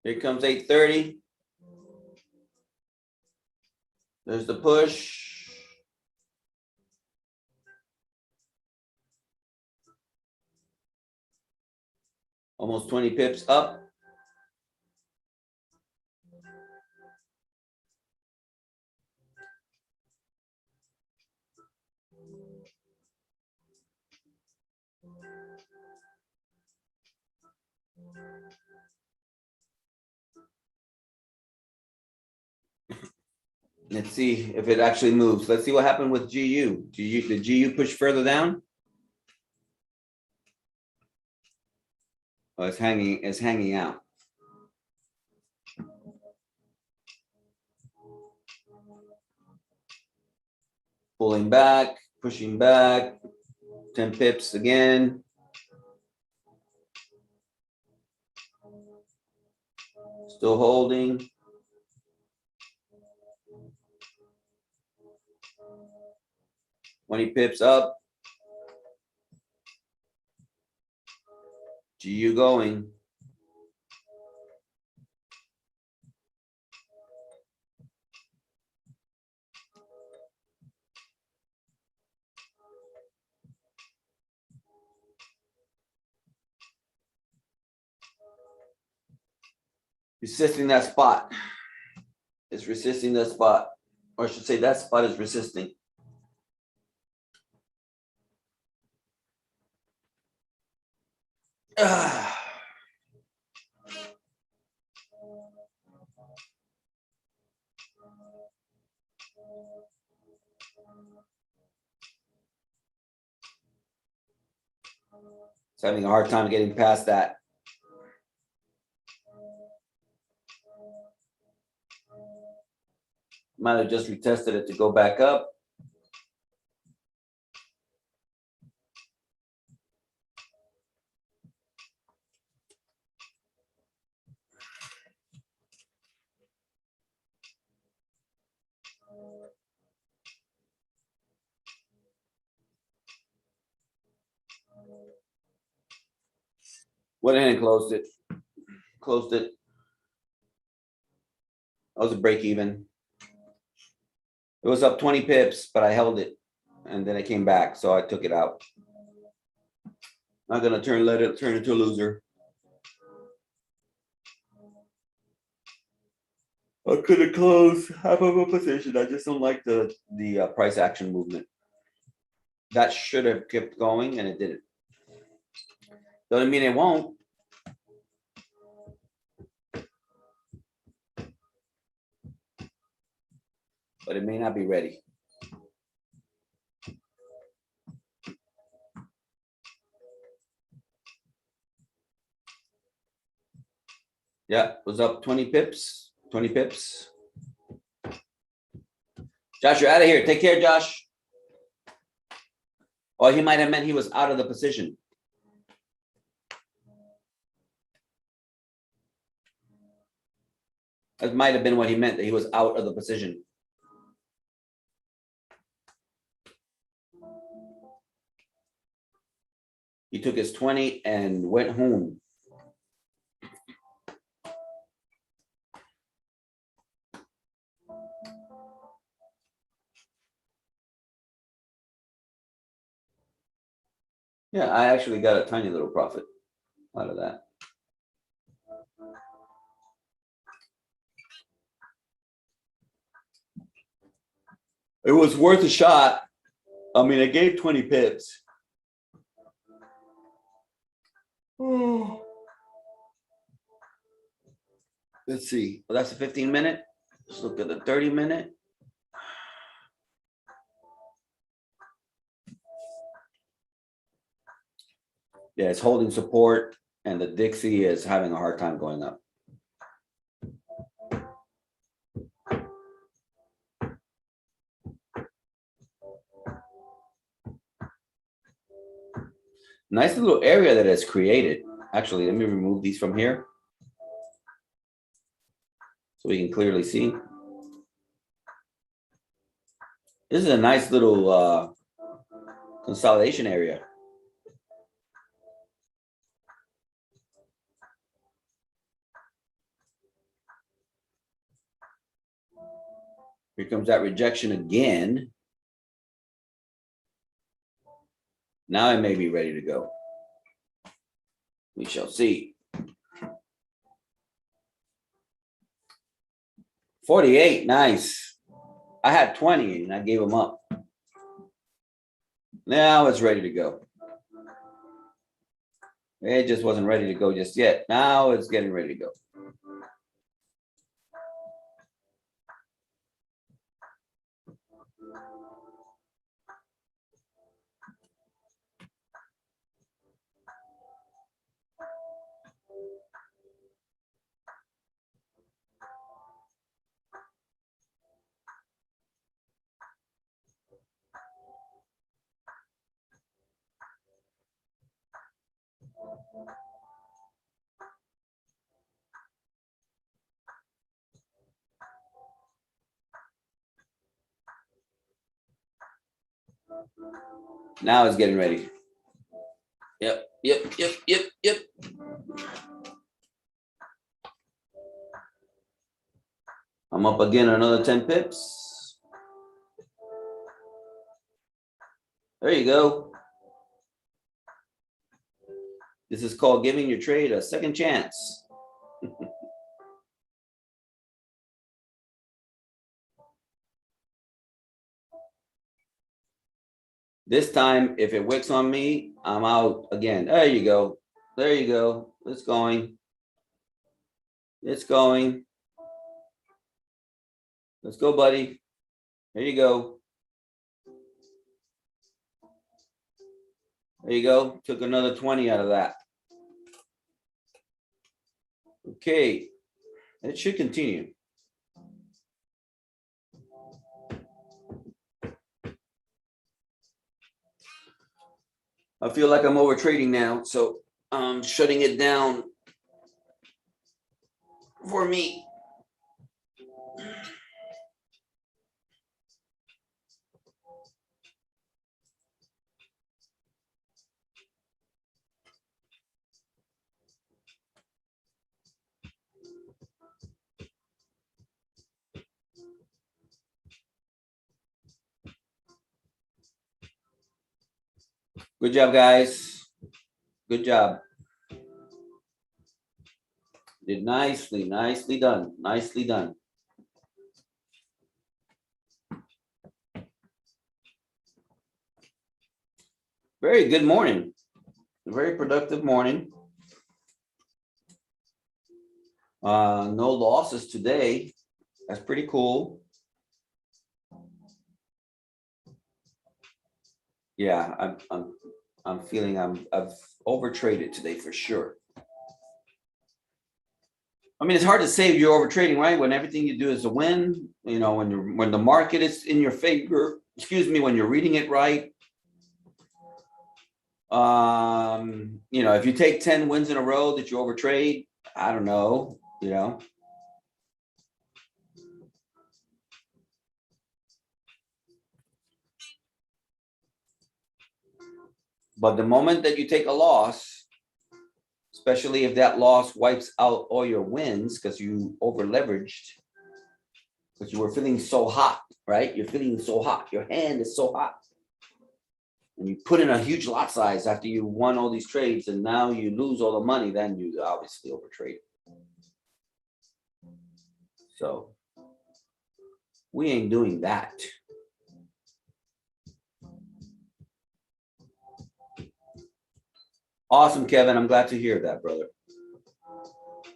Here comes 8:30. There's the push. Almost 20 pips up. Let's see if it actually moves. Let's see what happened with GU. Did GU push further down? Oh, it's hanging out. Pulling back, pushing back, 10 pips again. Still holding. $20 pips up. GU going. Resisting that spot. It's resisting that spot. Or I should say that spot is resisting. It's having a hard time getting past that. Might have just retested it to go back up. Went in and closed it. Closed it. That was a break even. It was up 20 pips, but I held it. And then it came back, so I took it out. Not gonna let it turn into a loser. I could have closed half of a position. I just don't like the price action movement. That should have kept going, and it didn't. Doesn't mean it won't. But it may not be ready. Yeah, it was up 20 pips. 20 pips. Josh, you're out of here. Take care, Josh. Oh, he might have meant he was out of the position. That might have been what he meant, that he was out of the position. He took his 20 and went home. Yeah, I actually got a tiny little profit out of that. It was worth a shot. I mean, I gave 20 pips. Let's see. Well, that's a 15-minute. Let's look at the 30-minute. Yeah, it's holding support, and the Dixie is having a hard time going up. Nice little area that it's created. Actually, let me remove these from here so we can clearly see. This is a nice little consolidation area. Here comes that rejection again. Now it may be ready to go. We shall see. 48, nice. I had 20 and I gave them up. Now it's ready to go. It just wasn't ready to go just yet. Now it's getting ready to go. Now it's getting ready. Yep. I'm up again another 10 pips. There you go. This is called giving your trade a second chance. This time, if it wicks on me, I'm out again. There you go. There you go. It's going. It's going. Let's go, buddy. There you go. There you go. Took another 20 out of that. Okay. It should continue. I feel like I'm over trading now, so I'm shutting it down for me. Good job, guys. Good job. Did nicely, nicely done, nicely done. Very good morning. A very productive morning. No losses today. That's pretty cool. Yeah, I'm feeling I've overtraded today for sure. I mean, it's hard to say if you're over trading, right? When everything you do is a win, you know, when the market is in your favor, excuse me, when you're reading it right. You know, if you take 10 wins in a row that you overtrade, I don't know, you know. But the moment that you take a loss, especially if that loss wipes out all your wins because you over leveraged, because you were feeling so hot, right? You're feeling so hot. Your hand is so hot. And you put in a huge lot size after you won all these trades and now you lose all the money, then you obviously overtrade. So we ain't doing that. Awesome, Kevin. I'm glad to hear that, brother.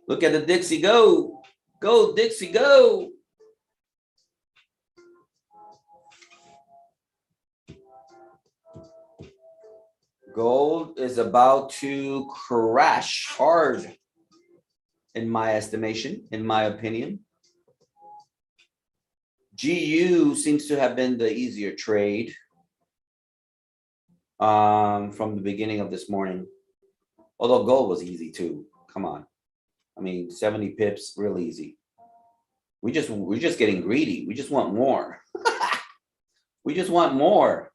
Look at the Dixie go. Go, Dixie, go. Gold is about to crash hard, in my estimation, in my opinion. GU seems to have been the easier trade from the beginning of this morning. Although gold was easy too. Come on. I mean, 70 pips, real easy. We're just getting greedy. We just want more. We just want more.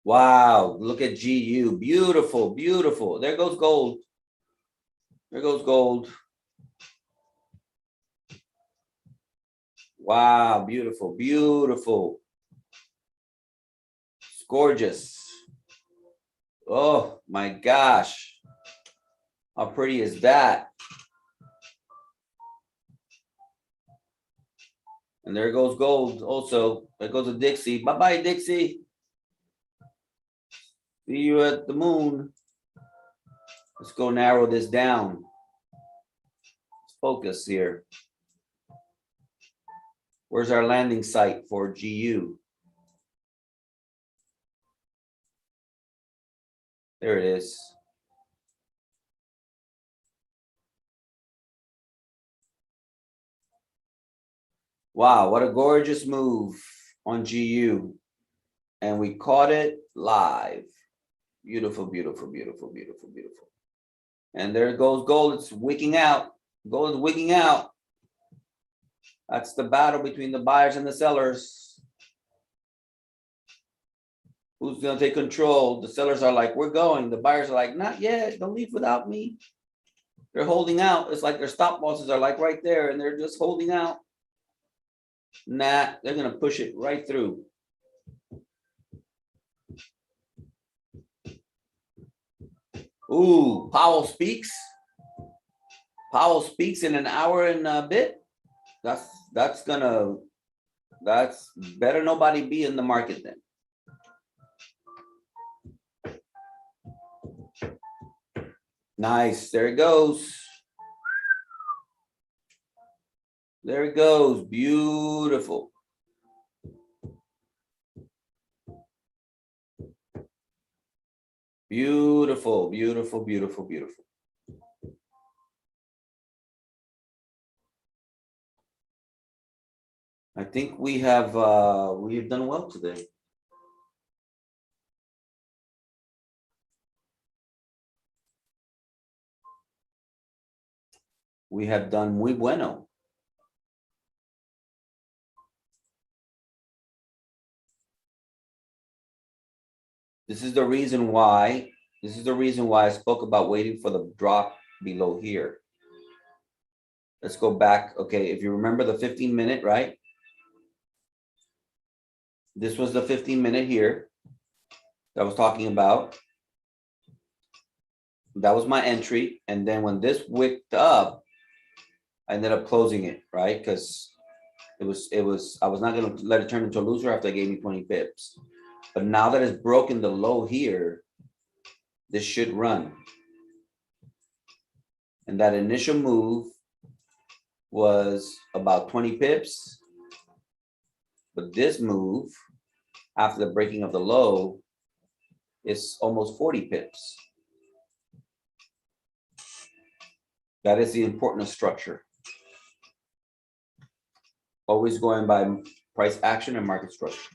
Wow, look at GU. Beautiful, beautiful. There goes gold. There goes gold. Wow, beautiful, beautiful. It's gorgeous. Oh my gosh. How pretty is that? And there goes gold also. There goes a Dixie. Bye-bye, Dixie. See you at the moon. Let's go narrow this down. Let's focus here. Where's our landing site for GU? There it is. Wow, what a gorgeous move on GU. And we caught it live. Beautiful, beautiful, beautiful, beautiful, beautiful. And there goes gold. It's wicking out. Gold is wicking out. That's the battle between the buyers and the sellers. Who's going to take control? The sellers are like, we're going. The buyers are like, not yet. Don't leave without me. They're holding out. It's like their stop losses are like right there, and they're just holding out. Nah, they're going to push it right through. Ooh, Powell speaks. Powell speaks in an hour and a bit. That's better nobody be in the market then. Nice. There it goes. There it goes. Beautiful. Beautiful, beautiful, beautiful, beautiful. I think we have done well today. We have done muy bueno. This is the reason why I spoke about waiting for the drop below here. Let's go back. Okay, if you remember the 15-minute, right? This was the 15-minute here that I was talking about. That was my entry. And then when this wicked up, I ended up closing it, right? Because I was not going to let it turn into a loser after it gave me 20 pips. But now that it's broken the low here, this should run. And that initial move was about 20 pips. But this move, after the breaking of the low, is almost 40 pips. That is the important structure. Always going by price action and market structure.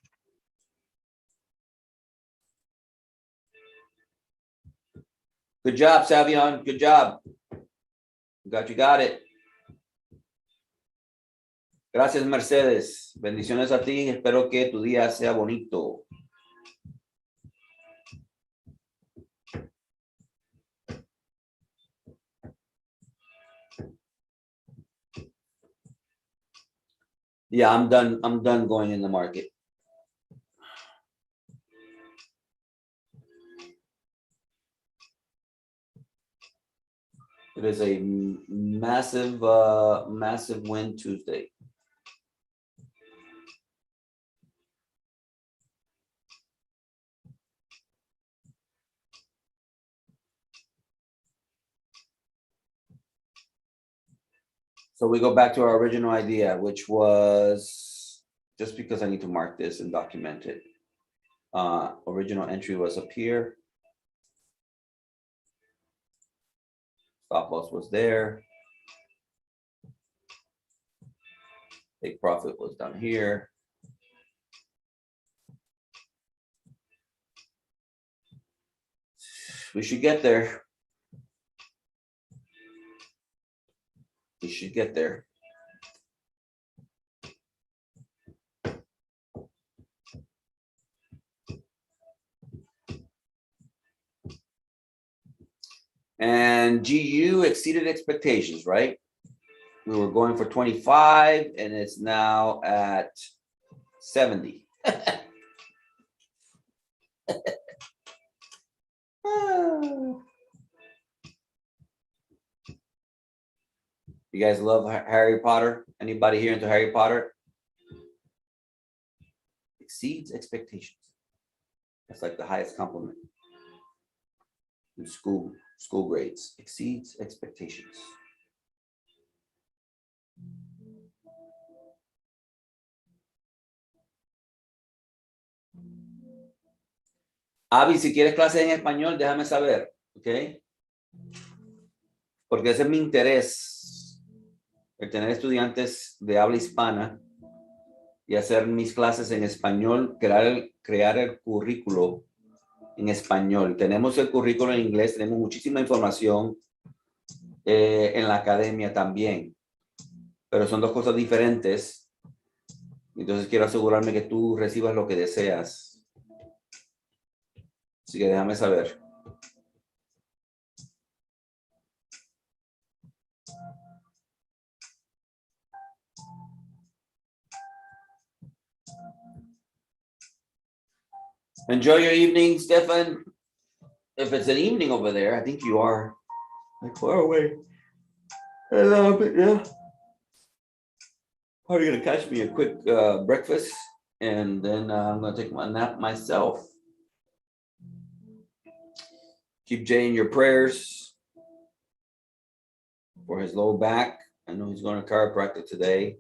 Good job, Savion. Good job. You got it. Gracias, Mercedes. Bendiciones a ti. Espero que tu día sea bonito. Yeah, I'm done. I'm done going in the market. It is a massive, massive win Tuesday. So we go back to our original idea, which was, just because I need to mark this and document it. Original entry was up here. Stop loss was there. Take profit was down here. We should get there. We should get there. And GU exceeded expectations, right? We were going for 25 and it's now at 70. You guys love Harry Potter? Anybody here into Harry Potter? Exceeds expectations. That's like the highest compliment in school grades. Exceeds expectations. Avi, si quieres clases en español, déjame saber, ¿ok? Porque ese es mi interés, el tener estudiantes de habla hispana y hacer mis clases en español, crear el currículo en español. Tenemos el currículo en inglés, tenemos muchísima información en la academia también, pero son dos cosas diferentes. Entonces quiero asegurarme que tú recibas lo que deseas. Así que déjame saber. Enjoy your evening, Stefan. If it's an evening over there, I think you are like far away. Yeah. Probably gonna catch me a quick breakfast, and then I'm gonna take my nap myself. Keep Jay in your prayers for his low back. I know he's going to chiropractic today.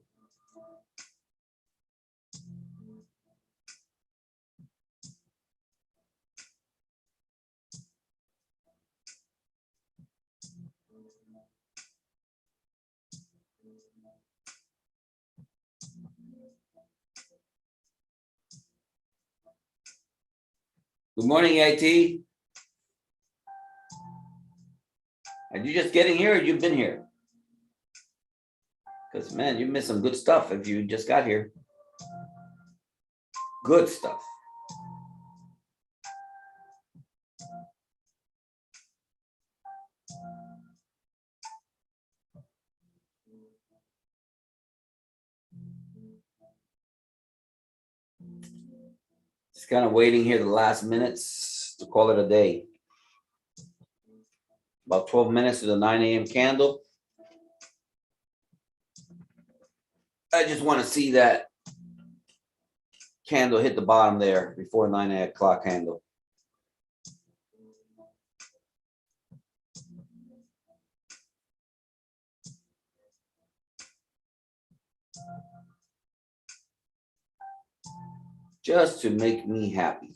Good morning, IT. Are you just getting here or you've been here? Because, man, you missed some good stuff if you just got here. Good stuff. Just kind of waiting here the last minutes to call it a day. About 12 minutes to the 9 a.m. candle. I just want to see that candle hit the bottom there before 9 o'clock candle. Just to make me happy.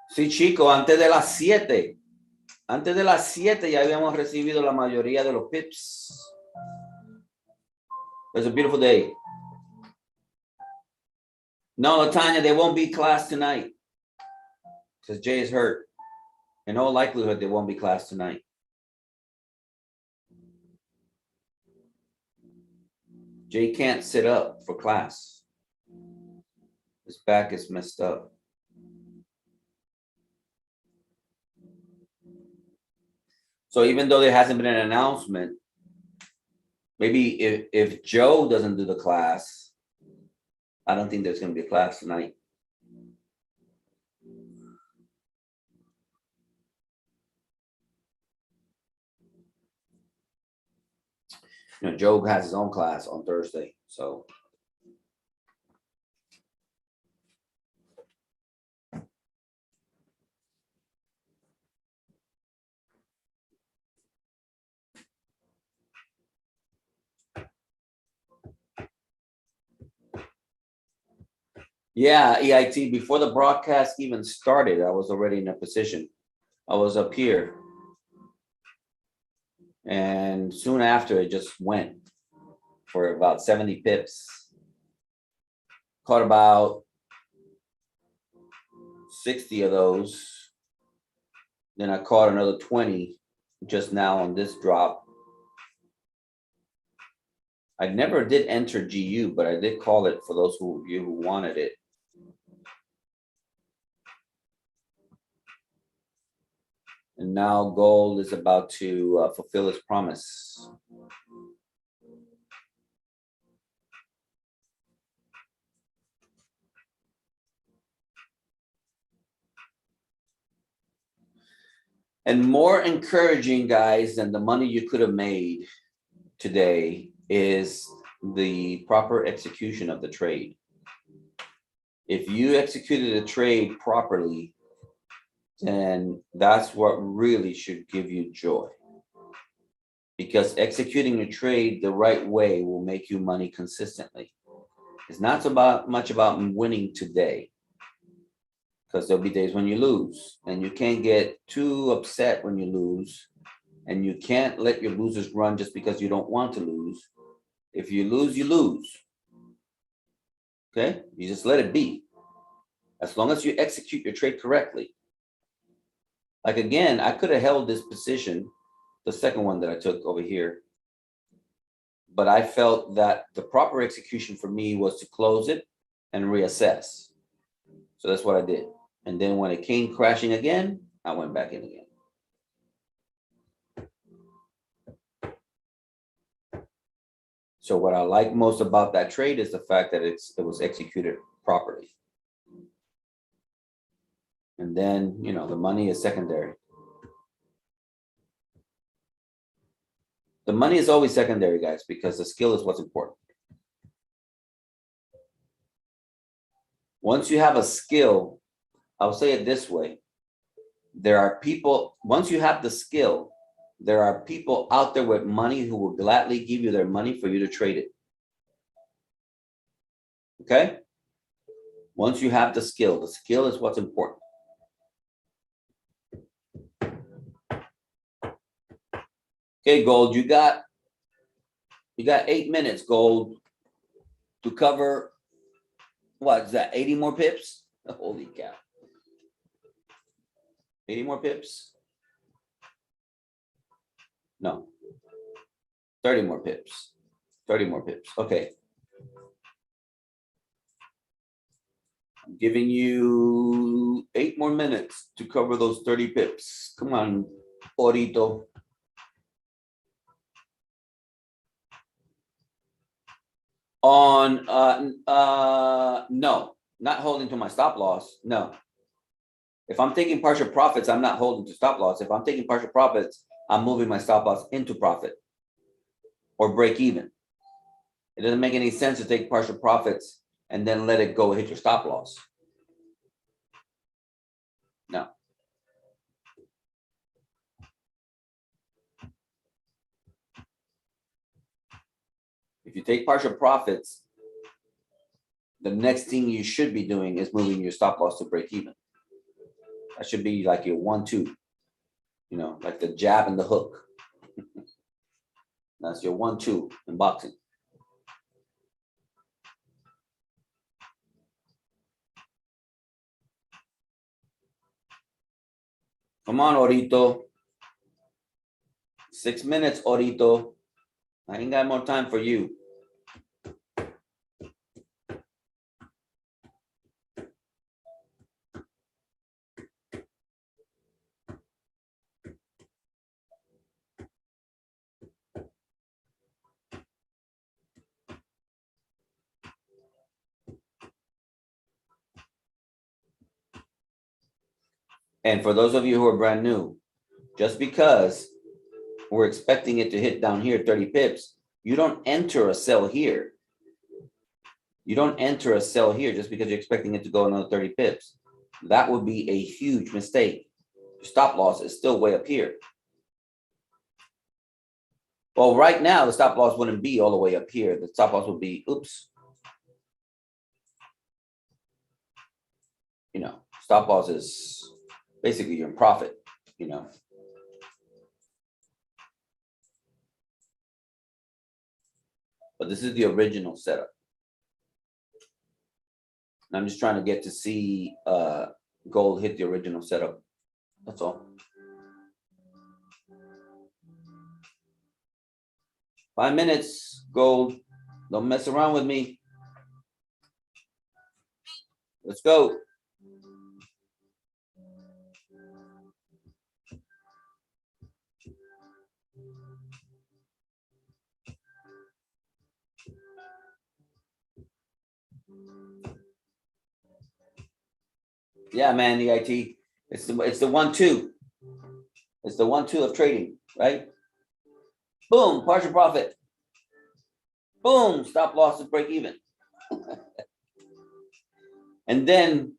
Sí, chico, antes de las 7. Antes de las 7 ya habíamos recibido la mayoría de los pips. It's a beautiful day. No, Tanya, there won't be class tonight because Jay is hurt. In all likelihood, there won't be class tonight. Jay can't sit up for class. His back is messed up. So even though there hasn't been an announcement, maybe if Joe doesn't do the class, I don't think there's going to be a class tonight. You know, Joe has his own class on Thursday, so. Yeah, EIT, before the broadcast even started, I was already in a position. I was up here. And soon after, it just went for about 70 pips. Caught about 60 of those. Then I caught another 20 just now on this drop. I never did enter GU, but I did call it for those of you who wanted it. And now gold is about to fulfill its promise. And more encouraging, guys, than the money you could have made today is the proper execution of the trade. If you executed a trade properly, then that's what really should give you joy. Because executing a trade the right way will make you money consistently. It's not much about winning today, because there'll be days when you lose, and you can't get too upset when you lose, and you can't let your losers run just because you don't want to lose. If you lose, you lose. Okay? You just let it be. As long as you execute your trade correctly. Like again, I could have held this position, the second one that I took over here, but I felt that the proper execution for me was to close it and reassess. So that's what I did. And then when it came crashing again, I went back in again. So what I like most about that trade is the fact that it was executed properly. And then, you know, the money is secondary. The money is always secondary, guys, because the skill is what's important. Once you have a skill, I'll say it this way. There are people, once you have the skill, there are people out there with money who will gladly give you their money for you to trade it. Okay? Once you have the skill is what's important. Okay, gold, you got 8 minutes, gold, to cover, what is that, 80 more pips? Holy cow. 80 more pips? No. 30 more pips. 30 more pips. Okay. I'm giving you 8 more minutes to cover those 30 pips. Come on, Orito. On no, not holding to my stop loss. No. If I'm taking partial profits, I'm not holding to stop loss. If I'm taking partial profits, I'm moving my stop loss into profit or break even. It doesn't make any sense to take partial profits and then let it go hit your stop loss. No. If you take partial profits, the next thing you should be doing is moving your stop loss to break even. That should be like your 1-2, you know, like the jab and the hook. That's your 1-2 in boxing. Come on, Orito. 6 minutes, Orito. I ain't got more time for you. And for those of you who are brand new, just because we're expecting it to hit down here 30 pips, you don't enter a sell here. You don't enter a sell here just because you're expecting it to go another 30 pips. That would be a huge mistake. Stop loss is still way up here. Well, right now, the stop loss wouldn't be all the way up here. The stop loss would be, oops. You know, stop loss is basically you're in profit, you know. But this is the original setup. And I'm just trying to get to see gold hit the original setup. That's all. 5 minutes, gold. Don't mess around with me. Let's go. Yeah, man, the IT. It's the 1-2. It's the 1-2 of trading, right? Boom, partial profit. Boom, stop losses, break even. And then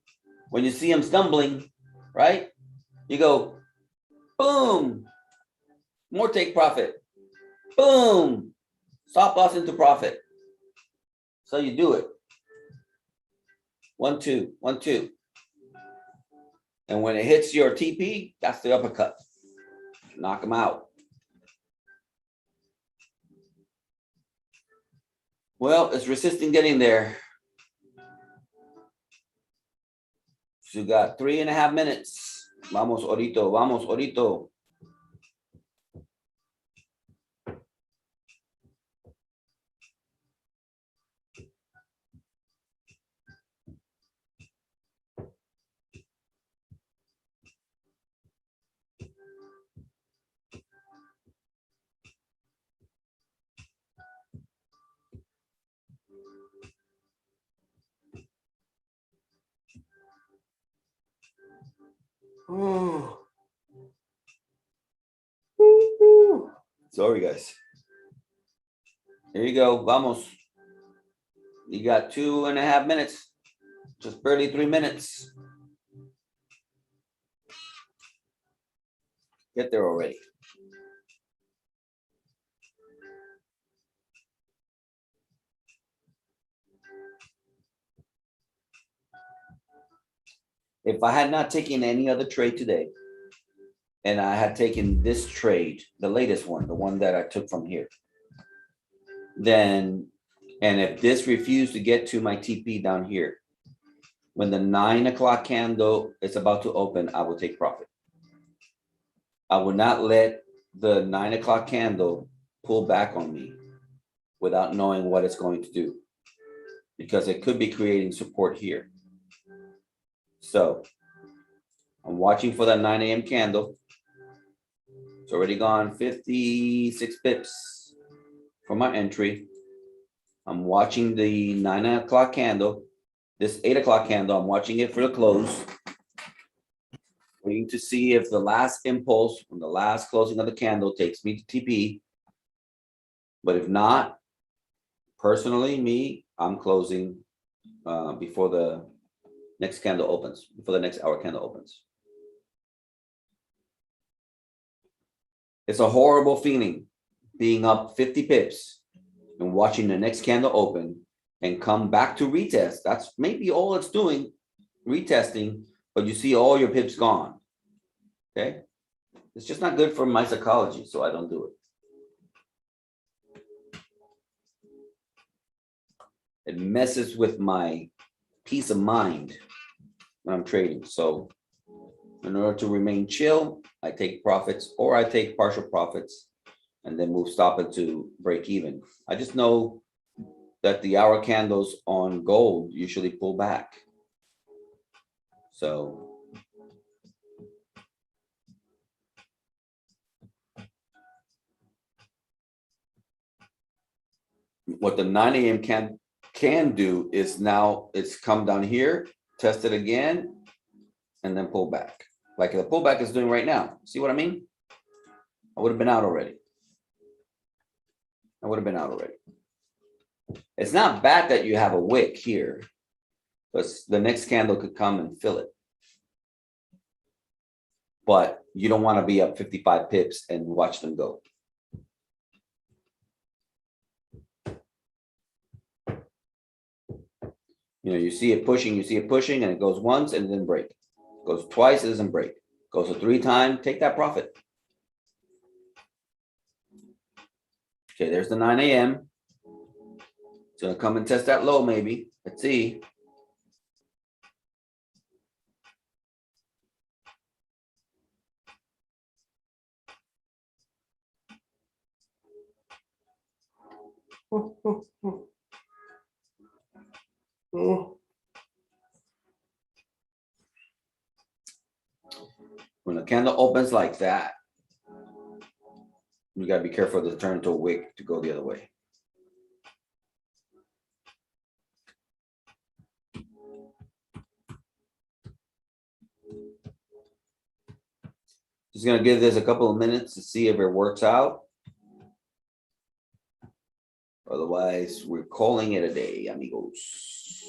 when you see them stumbling, right? You go, boom, more take profit. Boom, stop loss into profit. So you do it. 1-2, 1-2. And when it hits your TP, that's the uppercut. Knock them out. Well, it's resisting getting there. So you got 3.5 minutes. Vamos, ahorito, vamos, ahorito. Sorry, guys. Here you go. Vamos. You got 2.5 minutes. Just barely 3 minutes. Get there already. If I had not taken any other trade today, and I had taken this trade, the latest one, the one that I took from here, then, and if this refused to get to my TP down here, when the 9 o'clock candle is about to open, I will take profit. I will not let the 9 o'clock candle pull back on me without knowing what it's going to do, because it could be creating support here. So I'm watching for that 9 a.m. candle. It's already gone 56 pips from my entry. I'm watching the 9 o'clock candle. This 8 o'clock candle, I'm watching it for the close. Waiting to see if the last impulse from the last closing of the candle takes me to TP. But if not, personally, me, I'm closing before the next candle opens, before the next hour candle opens. It's a horrible feeling being up 50 pips and watching the next candle open and come back to retest. That's maybe all it's doing, retesting, but you see all your pips gone. Okay. It's just not good for my psychology, so I don't do it. It messes with my peace of mind when I'm trading. So in order to remain chill, I take profits or I take partial profits and then move stop it to break even. I just know that the hour candles on gold usually pull back. So what the 9 a.m. can do is now it's come down here, test it again, and then pull back. like the pullback is doing right now. See what I mean? I would have been out already. It's not bad that you have a wick here, but the next candle could come and fill it. But you don't want to be up 55 pips and watch them go. You know, you see it pushing, and it goes once and then break. Goes twice, it doesn't break. Goes to 3 times, take that profit. Okay, there's the 9 a.m. It's gonna come and test that low maybe. Let's see. When the candle opens like that, you gotta be careful to turn to a wick to go the other way. Just gonna give this a couple of minutes to see if it works out. Otherwise, we're calling it a day, amigos.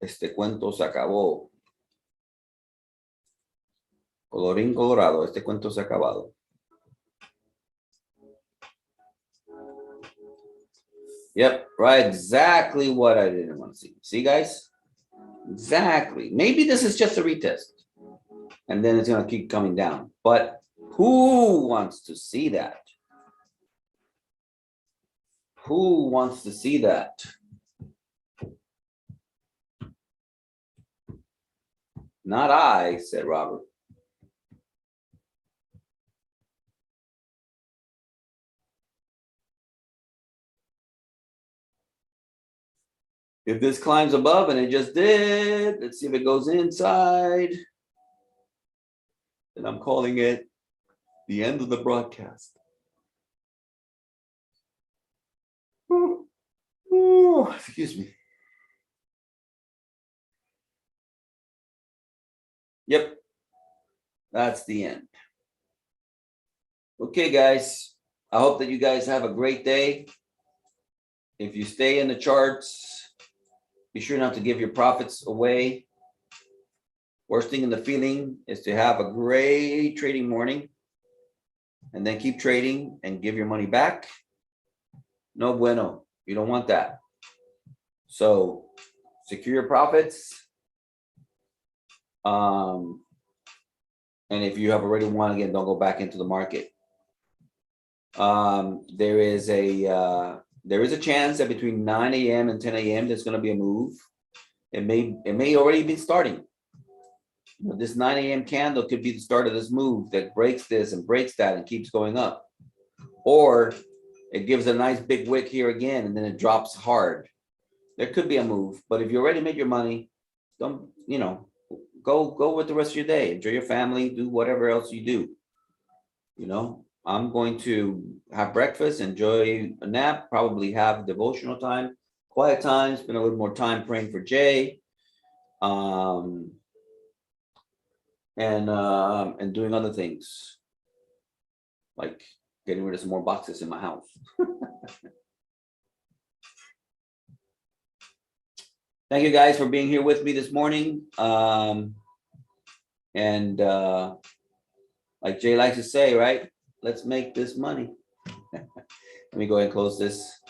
Este cuento se acabó. Colorín colorado, este cuento se ha acabado. Yep, right, exactly what I didn't want to see. See, guys? Exactly. Maybe this is just a retest. And then it's going to keep coming down. But who wants to see that? Who wants to see that? Not I, said Robert. If this climbs above, and it just did, let's see if it goes inside. Then I'm calling it the end of the broadcast. Excuse me. Yep, that's the end. Okay, guys, I hope that you guys have a great day. If you stay in the charts, be sure not to give your profits away. Worst thing in the feeling is to have a great trading morning and then keep trading and give your money back. No bueno. You don't want that. So secure your profits. And if you have already won, again, don't go back into the market. There is a chance that between 9 a.m. and 10 a.m. there's going to be a move. It may already be starting. This 9 a.m. candle could be the start of this move that breaks this and breaks that and keeps going up. Or it gives a nice big wick here again and then it drops hard. There could be a move, but if you already made your money, don't, go with the rest of your day. Enjoy your family, do whatever else you do. I'm going to have breakfast, enjoy a nap, probably have devotional time, quiet time, spend a little more time praying for Jay. And doing other things like getting rid of some more boxes in my house. Thank you guys for being here with me this morning. Like Jay likes to say, right? Let's make this money. Let me go ahead and close this.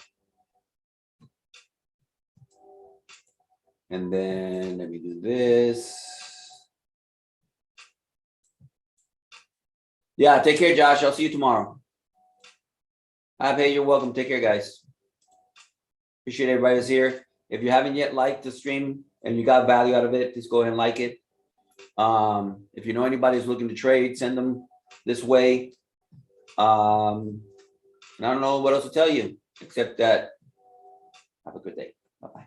And then let me do this. Yeah, take care, Josh. I'll see you tomorrow. Hey, you're welcome. Take care, guys. Appreciate everybody that's here. If you haven't yet liked the stream and you got value out of it, please go ahead and like it. If you know anybody who's looking to trade, send them this way. And I don't know what else to tell you, except that have a good day. Bye-bye.